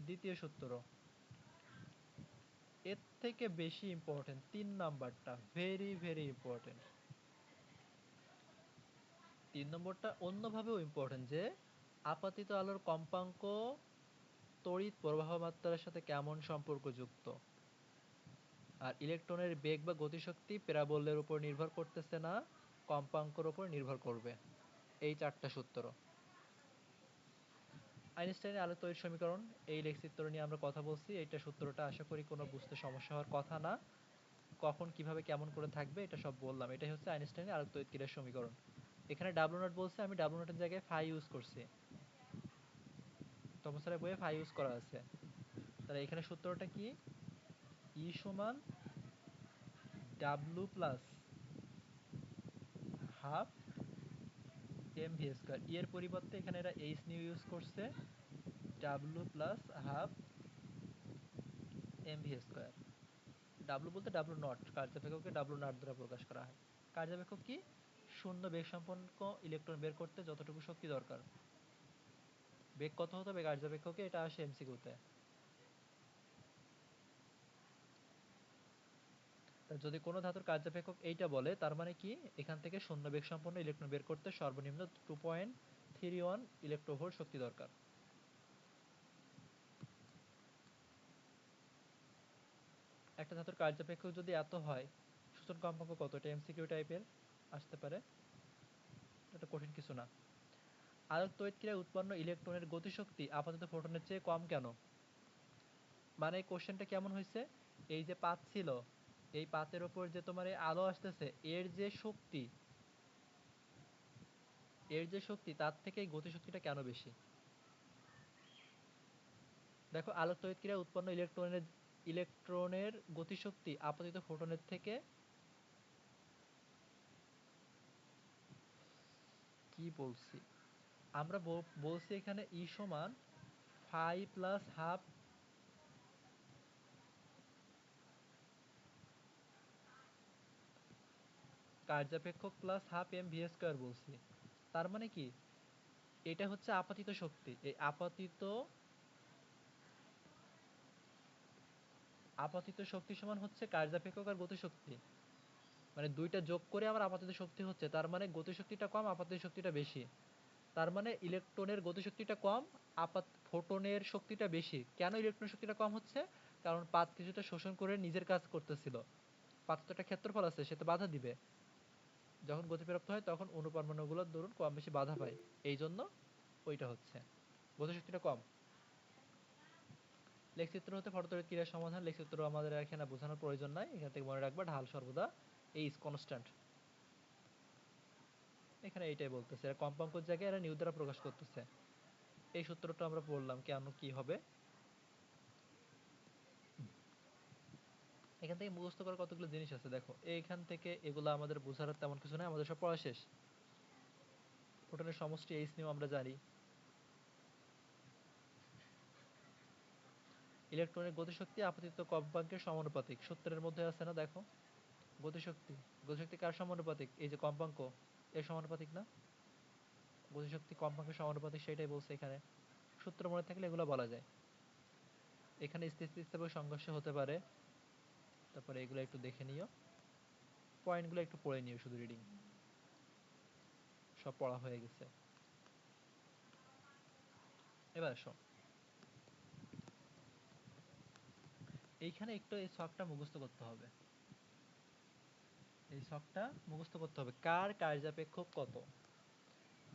দ্বিতীয় সূত্র। এর থেকে বেশি ইম্পর্টেন্ট 3 নাম্বারটা, ভেরি ভেরি ইম্পর্টেন্ট। 3 নম্বরটা অন্যভাবেও ইম্পর্টেন্ট, যে আপাতিত আলোর কম্পাঙ্ক তড়িৎ প্রবাহ মাত্রার সাথে কেমন সম্পর্কযুক্ত, আর ইলেকট্রনের বেগ বা গতিশক্তি প্যারাবোলের উপর নির্ভর করতেছে না, কম্পাঙ্কের উপর নির্ভর করবে। এই 4টা সূত্র। আইনস্টাইনের আলোক তড়িৎ সমীকরণ, এই লেখচিত্র নিয়ে আমরা কথা বলছি। এইটা সূত্রটা আশা করি কোনো বুঝতে সমস্যা হওয়ার কথা না। কখন কিভাবে কেমন করে থাকবে এটা সব বললাম। এটাই হচ্ছে আইনস্টাইনের আলোক তড়িৎ ক্রিয়ার সমীকরণ। এখানে ডাব্লু নট বলছে, আমি ডাব্লু নটের জায়গায় ফাই ইউজ করছি। টমস স্যারের বইয়ে ফাই ইউজ করা আছে। তাহলে এখানে সূত্রটা কি? ই সমান W plus half M V square. E এর পরিবর্তে এখানে এরা এইচ নিউ ইউজ করছে, W plus half M V square. W বলতে ডাব্লু নট, কার্যাপেক্ষককে ডাব্লু নট দ্বারা প্রকাশ করা হয়। কার্যাপেক্ষক কি? শূন্য বেগ সম্পন্ন ইলেকট্রন বের করতে যতটুকু শক্তি দরকার। বেগ কত হতে হবে কার্যাপেক্ষকে? এটা আসে এমসিকিউতে। যদি কোনো ধাতুর কার্যাপেক্ষক এইটা বলে, তার মানে কি এখান থেকে শূন্য বেগ সম্পন্ন ইলেকট্রন বের করতে সর্বনিম্ন 2.31 ইলেকট্রোভোল্ট শক্তি দরকার। একটা ধাতুর কার্যাপেক্ষক যদি এত হয়, শোষণ কম্পাঙ্ক কত? এটা এমসিকিউ টাইপের আসতে পারে, এটা কঠিন কিছু না। আলোক তড়িৎ ক্রিয়ায় উৎপন্ন ইলেকট্রনের গতিশক্তি আপাতত ফোটনের চেয়ে কম কেন? মানে কোশ্চেনটা কেমন হয়েছে? এই যে পাত ছিল, এই পাতের ওপর যে তোমার এই আলো আসতেছে, এর যে শক্তি তার থেকে এই গতিশক্তিটা কেন বেশি? দেখো, আলোক তড়িৎ ক্রিয়ায় উৎপন্ন ইলেকট্রনের গতিশক্তি আপতিত ফোটনের থেকে, কি বলছি আমরা, বলছি এখানে ই সমান ফাই প্লাস হাফ কার্যাপেক্ষক plus half M V square বলছি। তার মানে কি এটা হচ্ছে আপাতিত শক্তি। এই আপাতিত শক্তি সমান হচ্ছে কার্যাপেক্ষক আর গতিশক্তি, মানে দুইটা যোগ করে আমার আপাতিত শক্তি হচ্ছে। তার মানে গতিশক্তিটা কম, আপাতিত শক্তিটা বেশি। তার মানে ইলেকট্রনের গতিশক্তিটা কম, ফোটনের শক্তিটা বেশি। কেন ইলেকট্রনের শক্তিটা কম হচ্ছে? কারণ পাত কিছুটা শোষণ করে নিজের কাজ করতেছিল। পাত তো একটা ক্ষেত্রফল আছে, সে তো বাধা দিবে। যখন গতিপ্রাপ্ত হয় তখন অণুপরমাণুগুলোর দরুন কম বেশি বাধা পায়, এই জন্য ওইটা হচ্ছে গতিশক্তিটা কম। লেখচিত্র হতে ফটোতড়িৎ ক্রিয়ার সমাধান। লেখচিত্র আমাদের এখানে বোঝানোর প্রয়োজন নাই, এখান থেকে মনে রাখবা ঢাল সর্বদা এইচ কনস্ট্যান্ট। এখানে এইটাই বলতেছে, এরা কম্পাঙ্কের জায়গায় এরা নিউ দ্বারা প্রকাশ করতেছে। এই সূত্রটা আমরা পড়লাম কেন কি হবে। এখান থেকে মুখস্থ করার কতগুলো জিনিস আছে দেখো, এইখান থেকে এগুলো আমাদের বোঝার তেমন কিছু নাই, আমাদের সব পড়া শেষ। ফোটনের সমষ্টি এইচ নিয়েও আমরা জানি। ইলেকট্রনের গতিশক্তি আপতিত কম্পাঙ্কের সমানুপাতিক, সূত্রের মধ্যে আছে না দেখো। গতিশক্তি, গতিশক্তি কার সমানুপাতিক? এই যে কম্পাঙ্ক, এর সমানুপাতিক না? গতিশক্তি কম্পাঙ্কের সমানুপাতিক, সেটাই বলছে এখানে। সূত্র মনে থাকলে এগুলো বলা যায়। এখানে স্থিতিস্থাপক সংঘর্ষ হতে পারে। তারপরে এগুলো একটু দেখে নিও, পয়েন্টগুলো একটু পড়ে নিও, শুধু রিডিং, সব পড়া হয়ে গেছে। এবার আসো, এইখানে একটু এই ছকটা মুখস্থ করতে হবে। এই ছকটা মুখস্থ করতে হবে, কার কার্যাপেক্ষক কত,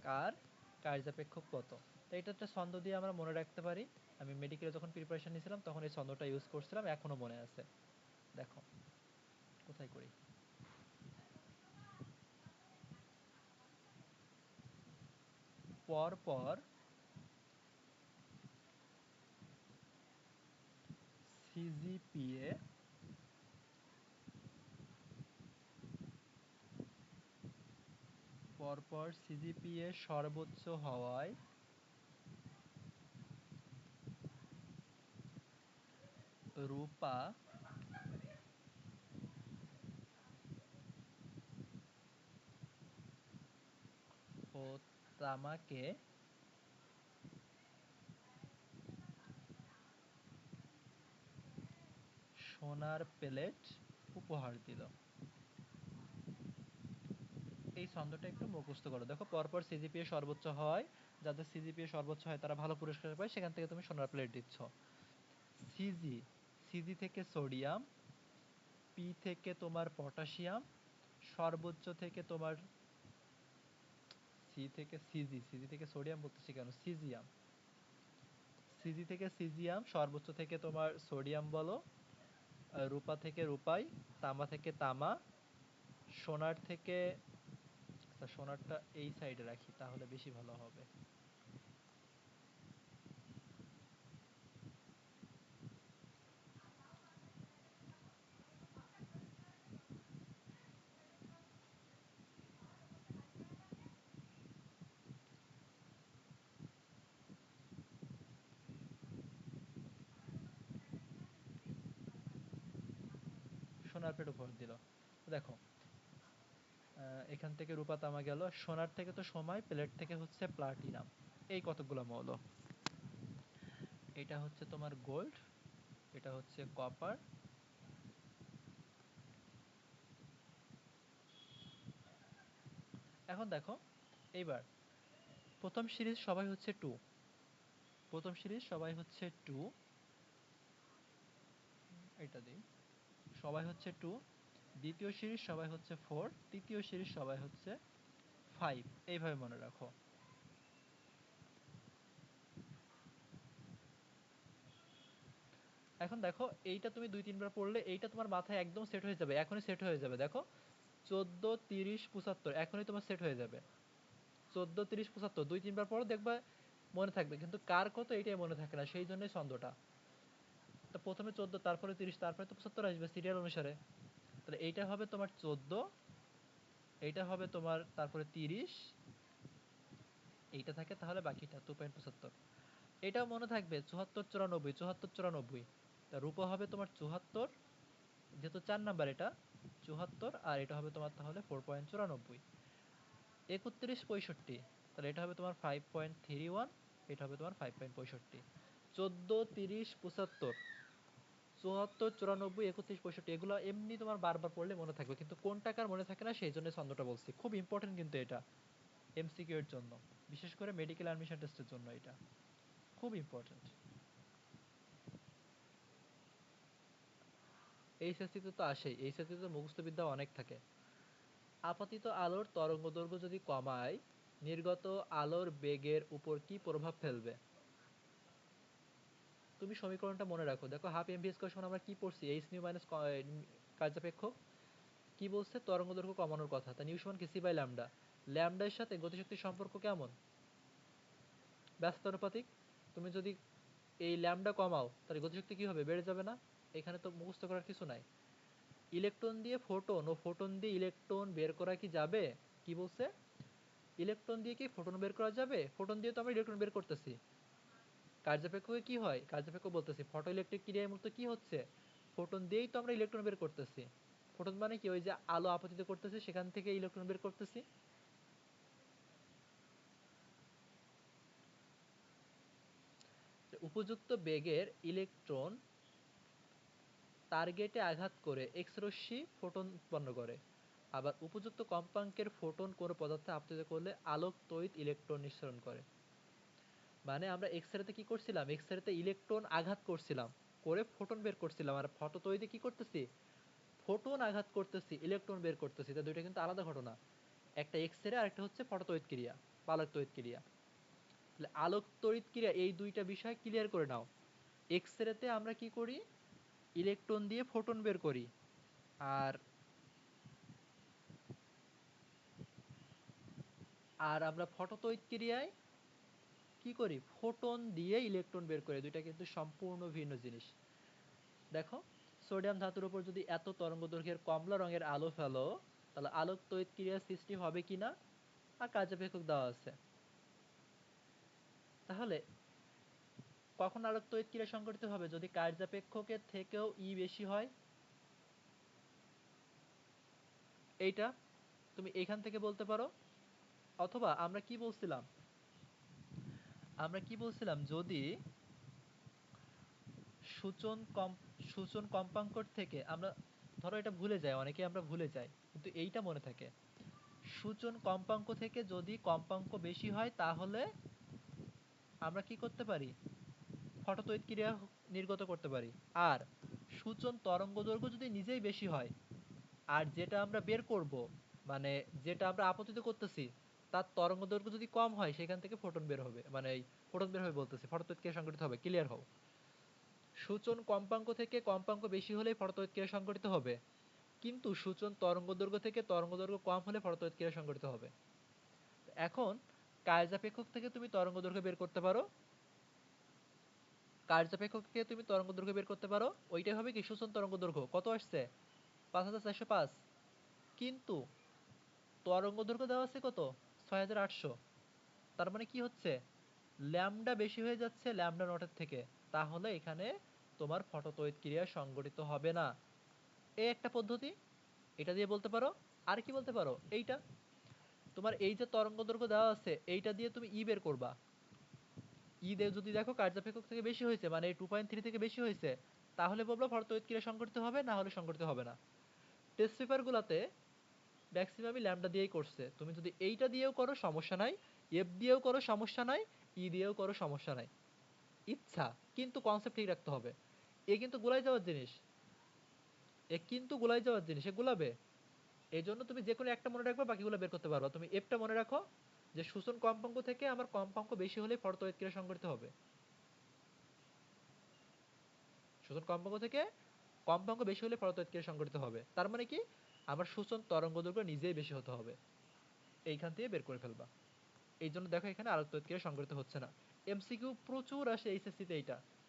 কার কার্যাপেক্ষক কত। তো এটা একটা ছন্দ দিয়ে আমরা মনে রাখতে পারি। আমি মেডিকেলে যখন প্রিপারেশন নিয়েছিলাম তখন এই ছন্দটা ইউজ করছিলাম, এখনো মনে আছে। দেখো কোথায় করি, পর পর সিজিপিএ পরপর সিজিপিএ সর্বোচ্চ হওয়ায় রূপা ও তামাকে সোনার প্লেট উপহার দিল। এই ছন্দটা একটু মুখস্থ করো। দেখো পরপর সিজিপিএ সর্বোচ্চ হয়, যাদের সিজিপিএ সর্বোচ্চ হয় তারা ভালো পুরস্কার পায়, সেখান থেকে তুমি সোনার প্লেট দিচ্ছ। সিজি, সিজি থেকে সোডিয়াম, পি থেকে তোমার পটাশিয়াম, সর্বোচ্চ থেকে তোমার সি থেকে সিজি, সিজি থেকে সোডিয়াম বলতেছি কেন, সিজিয়াম, সিজি থেকে সিজিয়াম, সর্বোচ্চ থেকে তোমার সোডিয়াম বলো, রূপা থেকে রূপাই, তামা থেকে তামা, সোনার থেকে, আচ্ছা সোনারটা এই সাইডে রাখি তাহলে বেশি ভালো হবে। সোনার প্লেট উপহার দিল। দেখো এখান থেকে রূপা তামা গেল, সোনার থেকে তো সময়, প্লেট থেকে হচ্ছে প্লাটিনাম। এই কতগুলো মৌল, এটা হচ্ছে তোমার গোল্ড, এটা হচ্ছে কপার। এখন দেখো এইবার প্রথম সিরিজ সবাই হচ্ছে 2, প্রথম সিরিজ সবাই হচ্ছে 2, এটা দিই, সবাই হচ্ছে 2, দ্বিতীয় সিরিজ সবাই হচ্ছে 4, তৃতীয় সিরিজ সবাই হচ্ছে 5, এইভাবে মনে রাখো। এখন দেখো এইটা তুমি 2-3 বার পড়লে এইটা তোমার মাথায় একদম সেট হয়ে যাবে, এখনই সেট হয়ে যাবে। দেখো 14, 30, 75 এখনই তোমার সেট হয়ে যাবে। 14, 30, 75 2-3 বার পড়ো, দেখবা মনে থাকবে, কিন্তু কার কত এইটাই মনে থাকে না, সেই জন্যই ছন্দটা। তো প্রথমে 14, তারপরে 30, তারপরে তো 75 আসবে সিরিয়াল অনুসারে। তাহলে এইটা হবে তোমার 14, এইটা হবে তোমার তারপরে 30, এইটা থাকে তাহলে বাকিটা 2.75। এটাও মনে থাকবে 74, 94, 74, 94। তা রূপা হবে তোমার 74, যেহেতু 4 নাম্বার এটা 74, আর এটা হবে তোমার তাহলে 4.94। 31, 65, তাহলে এটা হবে তোমার 5.31, এটা হবে তোমার 5.65। 14, 30, 75, 74, 94, 31, 65 এগুলো এমনি তোমার বারবার পড়লে মনে থাকবে, কিন্তু কোন টাকার মনে থাকে না, সেই জন্য ছন্দটা বলছি। খুব ইম্পর্টেন্ট কিন্তু এটা এমসিকিউ এর জন্য, বিশেষ করে মেডিকেল অ্যাডমিশন টেস্টের জন্য এটা খুব ইম্পর্টেন্ট। এইচএসসিতে তো আসেই, এইচএসসিতে তো মুখস্থ বিদ্যা অনেক থাকে। আপতিত আলোর তরঙ্গদৈর্ঘ্য যদি কমায়, নির্গত আলোর বেগের উপর কি প্রভাব ফেলবে? তুমি সমীকরণটা মনে রাখো। দেখো হাফ এমভি স্কয়ার সমান আমরা কি পড়ছি, এইচ নিউ মাইনাস কার্যসাপেক্ষক কি বলছে, তরঙ্গ দৈর্ঘ্য কমানোর কথা। তা নিউ সমান কি সি বাই ল্যামডা। ল্যামডার সাথে গতিশক্তির সম্পর্ক কেমন? ব্যস্ত অনুপাতিক। তুমি যদি এই ল্যামডা কমাও তাহলে গতিশক্তি কি হবে, বেড়ে যাবে না? এখানে তো মুখস্থ করার কিছু নাই। ইলেকট্রন দিয়ে ফোটন ও ফোটন দিয়ে ইলেকট্রন বের করা কি যাবে? কি বলছে, ইলেকট্রন দিয়ে কি ফোটন বের করা যাবে? ফোটন দিয়ে তো আমরা ইলেকট্রন বের করতেছি। কার্যসাপেক্ষকে কি হয়, কার্যসাপেক্ষ বলতেছি ফটো ইলেকট্রিক ক্রিয়ার মূলত কি হচ্ছে, ফোটন দিয়েই তো আমরা ইলেকট্রন বের করতেছি। ফোটন মানে কি, ওই যে আলো আপতিত করতেছে সেখান থেকে ইলেকট্রন বের করতেছি। উপযুক্ত বেগের ইলেকট্রন টার্গেটে আঘাত করে এক্স রশ্মি ফোটন উৎপন্ন করে। আবার উপযুক্ত কম্পাঙ্কের ফোটন কোনো পদার্থে আপতিত করলে আলোক তড়িৎ ইলেকট্রন নিঃসরণ করে। মানে আমরা এক্স রেতে কি করছিলাম, এক্স রেতে ইলেকট্রন আঘাত করছিলাম, করে ফোটন বের করছিলাম। আর ফটো তড়িতে কি করতেছি, ফোটন আঘাত করতেছি, ইলেকট্রন বের করতেছি। তা দুইটা কিন্তু আলাদা ঘটনা। একটা এক্স রে আর একটা হচ্ছে ফটো তড়িৎ ক্রিয়া বা আলোক তড়িৎ ক্রিয়া। তাহলে আলোক তড়িৎ ক্রিয়া এই দুইটা বিষয় ক্লিয়ার করে নাও। এক্স রেতে আমরা কি করি, ইলেকট্রন দিয়ে ফোটন বের করি। আর আর আমরা ফটো তড়িৎ ক্রিয়ায় কি করি, ফোটন দিয়ে ইলেকট্রন বের করি। দুইটা কিন্তু সম্পূর্ণ ভিন্ন জিনিস। দেখো সোডিয়াম ধাতুর উপর যদি এত তরঙ্গ দৈর্ঘ্যের কমলা রঙের আলো ফেলো তাহলে আলোক তড়িৎ ক্রিয়ার সৃষ্টি হবে কিনা, আর কার্যপেক্ষক দেওয়া আছে। তাহলে কখন আলোক তড়িৎ ক্রিয়া সংঘটিত হবে, যদি কার্যাপেক্ষকের থেকেও ই বেশি হয়। এইটা তুমি এখান থেকে বলতে পারো। অথবা আমরা কি বলছিলাম, যদি সূচন কম সূচন কম্পাঙ্কর থেকে আমরা, ধরো এটা ভুলে যাই, অনেকে আমরা ভুলে যাই, কিন্তু এইটা মনে থাকে। সূচন কম্পাঙ্ক থেকে যদি কম্পাঙ্ক বেশি হয় তাহলে আমরা কি করতে পারি, ফটোতড়িৎ ক্রিয়া নির্গত করতে পারি। আর সূচন তরঙ্গ দৈর্ঘ্য যদি নিজেই বেশি হয়, আর যেটা আমরা বের করব, মানে যেটা আমরা আপতিত করতেছি তার তরঙ্গ দৈর্ঘ্য যদি কম হয় সেখান থেকে ফোটন বের হবে, মানে এই ফোটন বের হবে বলতেছি, ফটোতড়িৎ ক্রিয়া সংঘটিত হবে। ক্লিয়ার হও। সূচন কম্পাঙ্ক থেকে কম্পাঙ্ক বেশি হলেই ফটোতড়িৎ ক্রিয়া সংঘটিত হবে, কিন্তু সূচন তরঙ্গ দৈর্ঘ্য থেকে তরঙ্গ দৈর্ঘ্য কম হলে ফটোতড়িৎ ক্রিয়া সংঘটিত হবে। এখন কার্যাপেক্ষক থেকে তুমি তরঙ্গ দৈর্ঘ্য বের করতে পারো, কার্যাপেক্ষক থেকে তুমি তরঙ্গ দৈর্ঘ্য বের করতে পারো। ওইটাই হবে কি সূচন তরঙ্গ দৈর্ঘ্য। কত আসছে, 5405। কিন্তু তরঙ্গ দৈর্ঘ্য দেওয়া আছে কত, 6800। তার মানে কি হচ্ছে, ল্যামডা বেশি হয়ে যাচ্ছে ল্যামডা নটের থেকে। তাহলে এখানে তোমার ফটোতড়িৎ ক্রিয়া সংঘটিত হবে না। এই একটা পদ্ধতি, এটা দিয়ে বলতে পারো। আর কি বলতে পারো, এইটা তোমার এই যে তরঙ্গ দৈর্ঘ্য দেওয়া আছে এইটা দিয়ে তুমি ই বের করবা। ই দিয়ে যদি দেখো কার্যাপেক্ষক থেকে বেশি হয়েছে, মানে 2.3 থেকে বেশি হয়েছে, তাহলে বলবো ফটোতড়িৎ ক্রিয়া সংঘটিত হবে, না হলে সংঘটিত হবে না। টেস্ট পেপার গুলাতে ম্যাক্সিমামই ল্যামডা দিয়েই করছে। তুমি যদি এইটা দিয়েও করো সমস্যা নাই, এফ দিয়েও করো সমস্যা নাই, ই দিয়েও করো সমস্যা নাই, ইচ্ছা। কিন্তু কনসেপ্ট ঠিক রাখতে হবে। এ কিন্তু গুলাই যাওয়ার জিনিস, এ গুলাবে। এই জন্য তুমি যে কোনো একটা মনে রাখবা, বাকিগুলো বের করতে পারবা। তুমি এফটা মনে রাখো যে সূচন কম্পাঙ্ক থেকে আমার কম্পাঙ্ক বেশি হলে ফটোতড়িৎ ক্রিয়া সংঘটিত হবে। সূচন কম্পাঙ্ক থেকে কম্পাঙ্ক বেশি হলে ফটোতড়িৎ ক্রিয়া সংঘটিত হবে। তার মানে কি, আমার সূচন তরঙ্গ দৈর্ঘ্য নিজেই বেশি হতে হবে। এইখান থেকে বের করে ফেলবা। এই জন্য দেখো এখানে আলোক তড়িৎ ক্রিয়া সংঘটিত হচ্ছে না। এমসিকিউ প্রচুর আসে এইচএসসি তে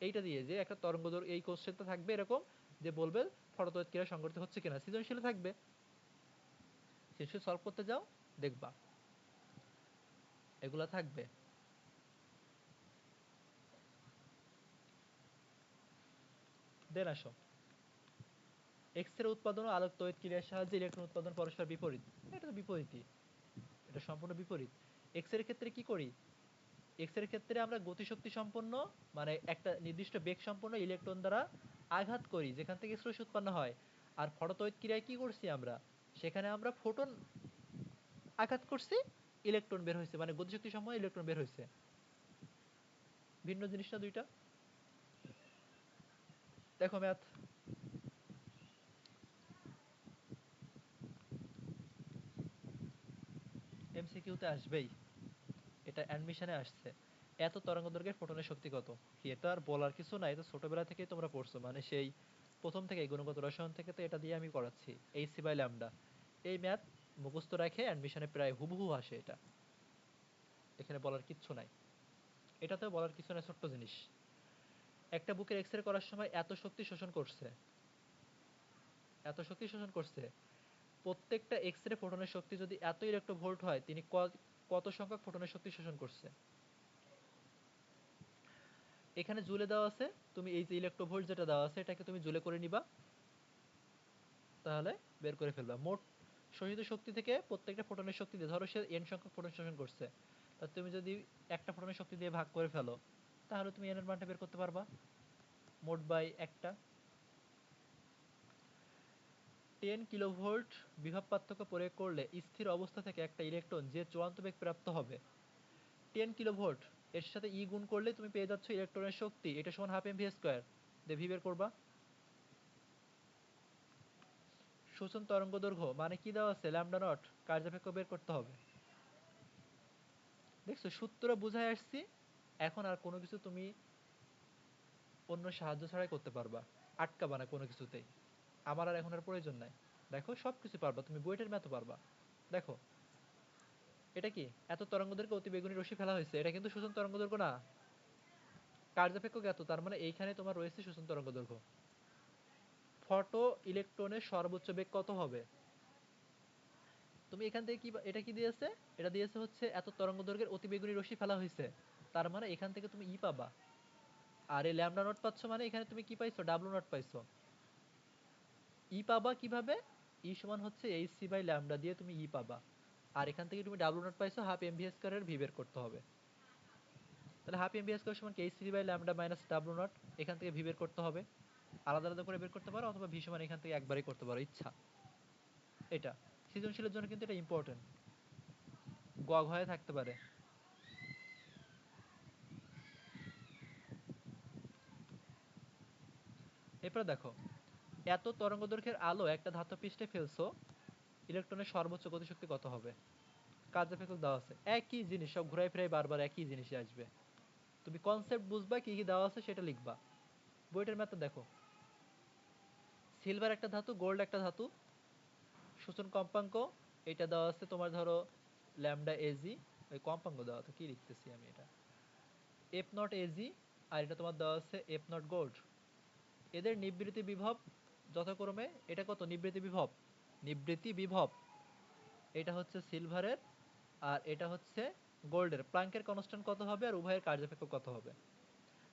এইটা দিয়ে, যে একটা তরঙ্গ দৈর্ঘ্য, এই কোশ্চেনটা থাকবে এরকম যে বলবে ফটোতড়িৎ ক্রিয়া সংঘটিত হচ্ছে কিনা, সৃজনশীল থাকবে। সৃজনশীল সলভ করতে যাও, দেখবা এগুলা থাকবে। দেন আসো, এক্স রে উৎপাদন ও আলোক তড়িৎ ক্রিয়ার সাহায্যে ইলেকট্রন উৎপাদন পরস্পর বিপরীত। এটা তো বিপরীতই, এটা সম্পূর্ণ বিপরীত। এক্স এর ক্ষেত্রে কি করি, এক্স এর ক্ষেত্রে আমরা গতিশক্তি সম্পন্ন, মানে একটা নির্দিষ্ট বেগ সম্পন্ন ইলেকট্রন দ্বারা আঘাত করি যেখান থেকে এক্স রশ্মি উৎপন্ন হয়। আর ফটোতড়িৎ ক্রিয়ায় কি করছি আমরা, সেখানে আমরা ফোটন আঘাত করছি, ইলেকট্রন বের হয়েছে, মানে গতিশক্তি সম্পন্ন ইলেকট্রন বের হয়েছে। ভিন্ন জিনিস না দুইটা। দেখো ম্যাথ, এমসিকিউ তে আসবেই। এটা অ্যাডমিশনে আসছে, এত তরঙ্গদৈর্ঘ্যের ফোটনের শক্তি কত। কি এটা আর বলার কিছু নাই, এটা ছোটবেলা থেকেই তোমরা পড়ছো, মানে সেই প্রথম থেকে গুণগত রসায়ন থেকে তো এটা দিয়ে আমি করাচ্ছি, এইচ বাই ল্যামডা। এই ম্যাথ মুখস্থ রাখে অ্যাডমিশনে প্রায় হুবহু আসে এটা, এখানে বলার কিচ্ছু নাই, এটাতেও বলার কিছু নাই, ছোট্ট জিনিস। একটা বুকের এক্স রে করার সময় এত শক্তি শোষণ করছে, এত শক্তি শোষণ করছে, প্রত্যেকটা এক্স রে ফোটনের শক্তি যদি এত ইলেকট্রোভোল্ট হয়, তিনি কত সংখ্যক ফোটনের শক্তি শোষণ করছে। এখানে জুলে দেওয়া আছে, তুমি এই যে ইলেকট্রোভোল্ট যেটা দেওয়া আছে এটাকে তুমি জুলে করে নিবা, তাহলে বের করে ফেলবা মোট শোষিত শক্তি থেকে প্রত্যেকটা ফোটনের শক্তি দিয়ে, ধরো সে এন সংখ্যক ফোটন শোষণ করছে, তা তুমি যদি একটা ফোটনের শক্তি দিয়ে ভাগ করে ফেলো, তাহলে তুমি এন এর মানটা বের করতে পারবা, মোট বাই একটা। 10 কিলোভোল্ট বিভব পার্থক্য প্রয়োগ করলে স্থির অবস্থা থেকে একটা ইলেকট্রন যে চূড়ান্ত বেগ প্রাপ্ত হবে, 10 কিলোভোল্ট এর সাথে ই গুণ করলে তুমি পেয়ে যাচ্ছ ইলেকট্রনের শক্তি, এটা সমান হাফ এম ভি স্কোয়ার, দিয়ে ভি বের করবা। শোষণ তরঙ্গ দৈর্ঘ্য মানে কি দেওয়া আছে, ল্যামডা নট, কার্যসাপেক্ষ বের করতে হবে। দেখছো সূত্র বুঝায় আসছি, এখন আর কোনো কিছু তুমি অন্য সাহায্য ছাড়াই করতে পারবা, আটকাবা না কোনো কিছুতেই, আমার আর এখন আর প্রয়োজন নাই। দেখো সব কিছু পারবা, তুমি বুয়েটের ম্যাথও পারবা। দেখো এটা কি, এত তরঙ্গদৈর্ঘ্যে অতি বেগুনি রশ্মি ফেলা হয়েছে, এটা কিন্তু শোষণ তরঙ্গদৈর্ঘ্য না, কার্যসাপেক্ষ এত, তার মানে এইখানে তোমার রয়েছে শোষণ তরঙ্গদৈর্ঘ্য। ফটো ইলেকট্রনের সর্বোচ্চ বেগ কত হবে, তুমি এখান থেকে কি এটা কি দিয়েছে, এটা দিয়েছে হচ্ছে এত তরঙ্গদৈর্ঘ্যের অতিবেগুনি রশ্মি ফেলা হয়েছে, তার মানে এখান থেকে তুমি ই পাবা। আর এই ল্যামডা নট পাচ্ছ মানে এখানে তুমি কি পাইছো, ডাব্লু নট পাইছো। ই পাবা কিভাবে, ই সমান হচ্ছে এইচ সি বাই ল্যামডা দিয়ে তুমি ই পাবা, আর এখান থেকে তুমি ডাব্লু নট পাইছো, হাফ এম ভি স্কয়ারের ভি বের করতে হবে। তাহলে হাফ এম ভি স্কয়ার সমান H C by lambda minus W naught, এখান থেকে ভি বের করতে হবে, আলাদা আলাদা করে বের করতে পারো, অথবা ভি সমান এখান থেকে একবারই করতে পারো ইচ্ছা। এটা সৃজনশীলের জন্য কিন্তু এটা ইম্পর্টেন্ট, গগ হয়ে থাকতে পারে। এরপরে দেখো, এত তরঙ্গদৈর্ঘ্যের আলো একটা ধাতব পৃষ্ঠে ফেলছো, ইলেকট্রনের সর্বোচ্চ গতিশক্তি কত হবে। কার্যসাপেক্ষ দেওয়া আছে, একই জিনিস, সব ঘুরাই ফিরাই বারবার একই জিনিসই আসবে, তুমি কনসেপ্ট বুঝবা, কি কি দেওয়া আছে সেটা লিখবা। বইটার ম্যাথটা দেখো, সিলভার একটা ধাতু, গোল্ড একটা ধাতু, শোষণ কম্পাঙ্ক এটা দেওয়া আছে তোমার, ধরো ল্যামডা এজি, ওই কম্পাঙ্ক দেওয়া আছে, কি লিখতেছি আমি এটা, এফ নট এজি, আর এটা তোমার দেওয়া আছে এফ নট গোল্ড। এদের নিবৃত্তি বিভব যথাক্রমে, এটা কত নিবৃত্তি বিভব, নিবৃত্তি বিভব এটা হচ্ছে সিলভারের, আর এটা হচ্ছে গোল্ডের। প্লাঙ্কের কনস্ট্যান্ট কত হবে, আর উভয়ের কার্যসাপেক্ষ কত হবে।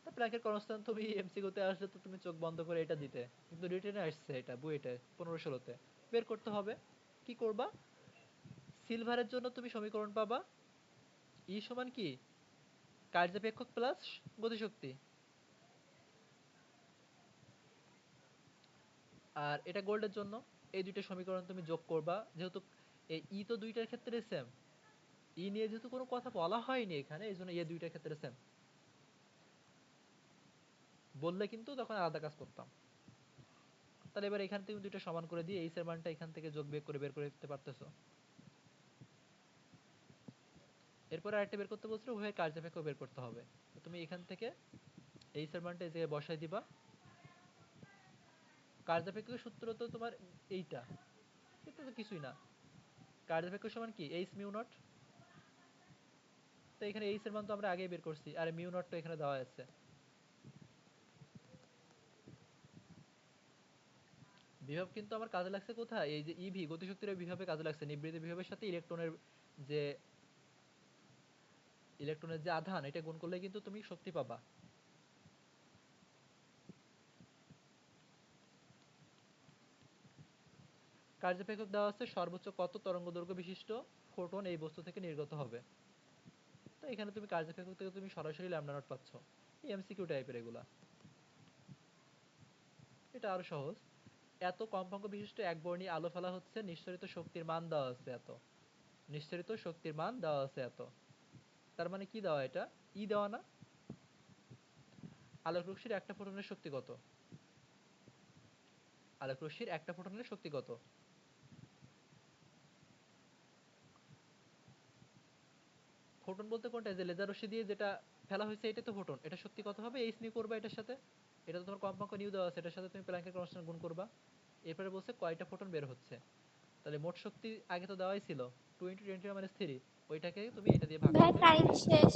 তা প্লাঙ্কের কনস্ট্যান্ট তুমি এমসিকিউতে আসলে তো তুমি চোখ বন্ধ করে এটা দিতে, কিন্তু রিটেনে আসছে এটা বুয়েটে 15-16-তে বের করতে হবে। কি করবা, সিলভারের জন্য তুমি সমীকরণ পাবা, ই সমান কি, কার্যসাপেক্ষক প্লাস গতিশক্তি, আর এটা গোল্ডের জন্য, এই দুইটা সমীকরণ তুমি যোগ করবা, যেহেতু এই ই তো দুইটার ক্ষেত্রে সেম, ই নিয়ে যেহেতু কোনো কথা বলা হয়নি এখানে, এই জন্য এই দুইটার ক্ষেত্রে সেম, বললে কিন্তু তখন আলাদা কাজ করতাম। তাহলে এবার এখান থেকে দুইটা সমান করে দিয়ে এইচ এর মানটা এখান থেকে যোগ বিয়োগ করে বের করে দিতে পারতেছো। এরপর আরেকটা বের করতে বলছিল, উভয়ের কার্যসাপেক্ষ বের করতে হবে, তো তুমি এখান থেকে এইচ এর মানটা এই জায়গায় বসাই দিবা। কার্যসাপেক্ষ সূত্র তো তোমার এইটা, এটা তো কিছুই না, কার্যসাপেক্ষ সমান কি এইচ মিউ নট, তো এখানে এইচ এর মান তো আমরা আগেই বের করছি, আর মিউ নট তো এখানে দেওয়া আছে। বিভব কিন্তু আমার কাজে লাগছে কোথায়, এই যে ইভি গতিশক্তির বিভবে কাজে লাগছে, নিবৃত্তি বিভবের সাথে যে ইলেকট্রনের যে আধান এটা গুণ করলে কিন্তু তুমি শক্তি পাবা। কার্যসাপেক্ষক দেওয়া আছে, সর্বোচ্চ কত তরঙ্গদৈর্ঘ্য বিশিষ্ট ফোটন এই বস্তু থেকে নির্গত হবে, তো এখানে তুমি কার্যসাপেক্ষক থেকে তুমি সরাসরি ল্যামডা নট পাচ্ছ। এই এমসিকিউ টাইপের এগুলা, এটা আরো সহজ। এত কম্পাঙ্ক বিশিষ্ট একবর্ণী আলো ফেলা হচ্ছে, নিঃসরিত শক্তির মান দেওয়া আছে এত, নিঃসরিত শক্তির মান দেওয়া আছে এত, তার মানে কি দেওয়া, এটা ই দেওয়া না। আলোক রশ্মির একটা ফোটনের শক্তি কত, আলোক রশ্মির একটা ফোটনের শক্তি কত, ফোটন বলতে কোনটা, যে লেজার রশ্মি দিয়ে যেটা ফেলা হয়েছে এটাই তো ফোটন। এটা সত্যি কত হবে, এইচ নিউ করবা এটার সাথে, এটা তো তোমার কম্পাঙ্ক নিউ দেওয়া আছে, এটার সাথে তুমি প্ল্যাঙ্কের কনস্ট্যান্ট গুণ করবা। এরপরে বলছে কয়টা ফোটন বের হচ্ছে। তাহলে মোট শক্তি আগে তো দেওয়াই ছিল 2 × 10⁻³ ওইটাকে তুমি এটা দিয়ে ভাগ ভাই করলে টাইম শেষ।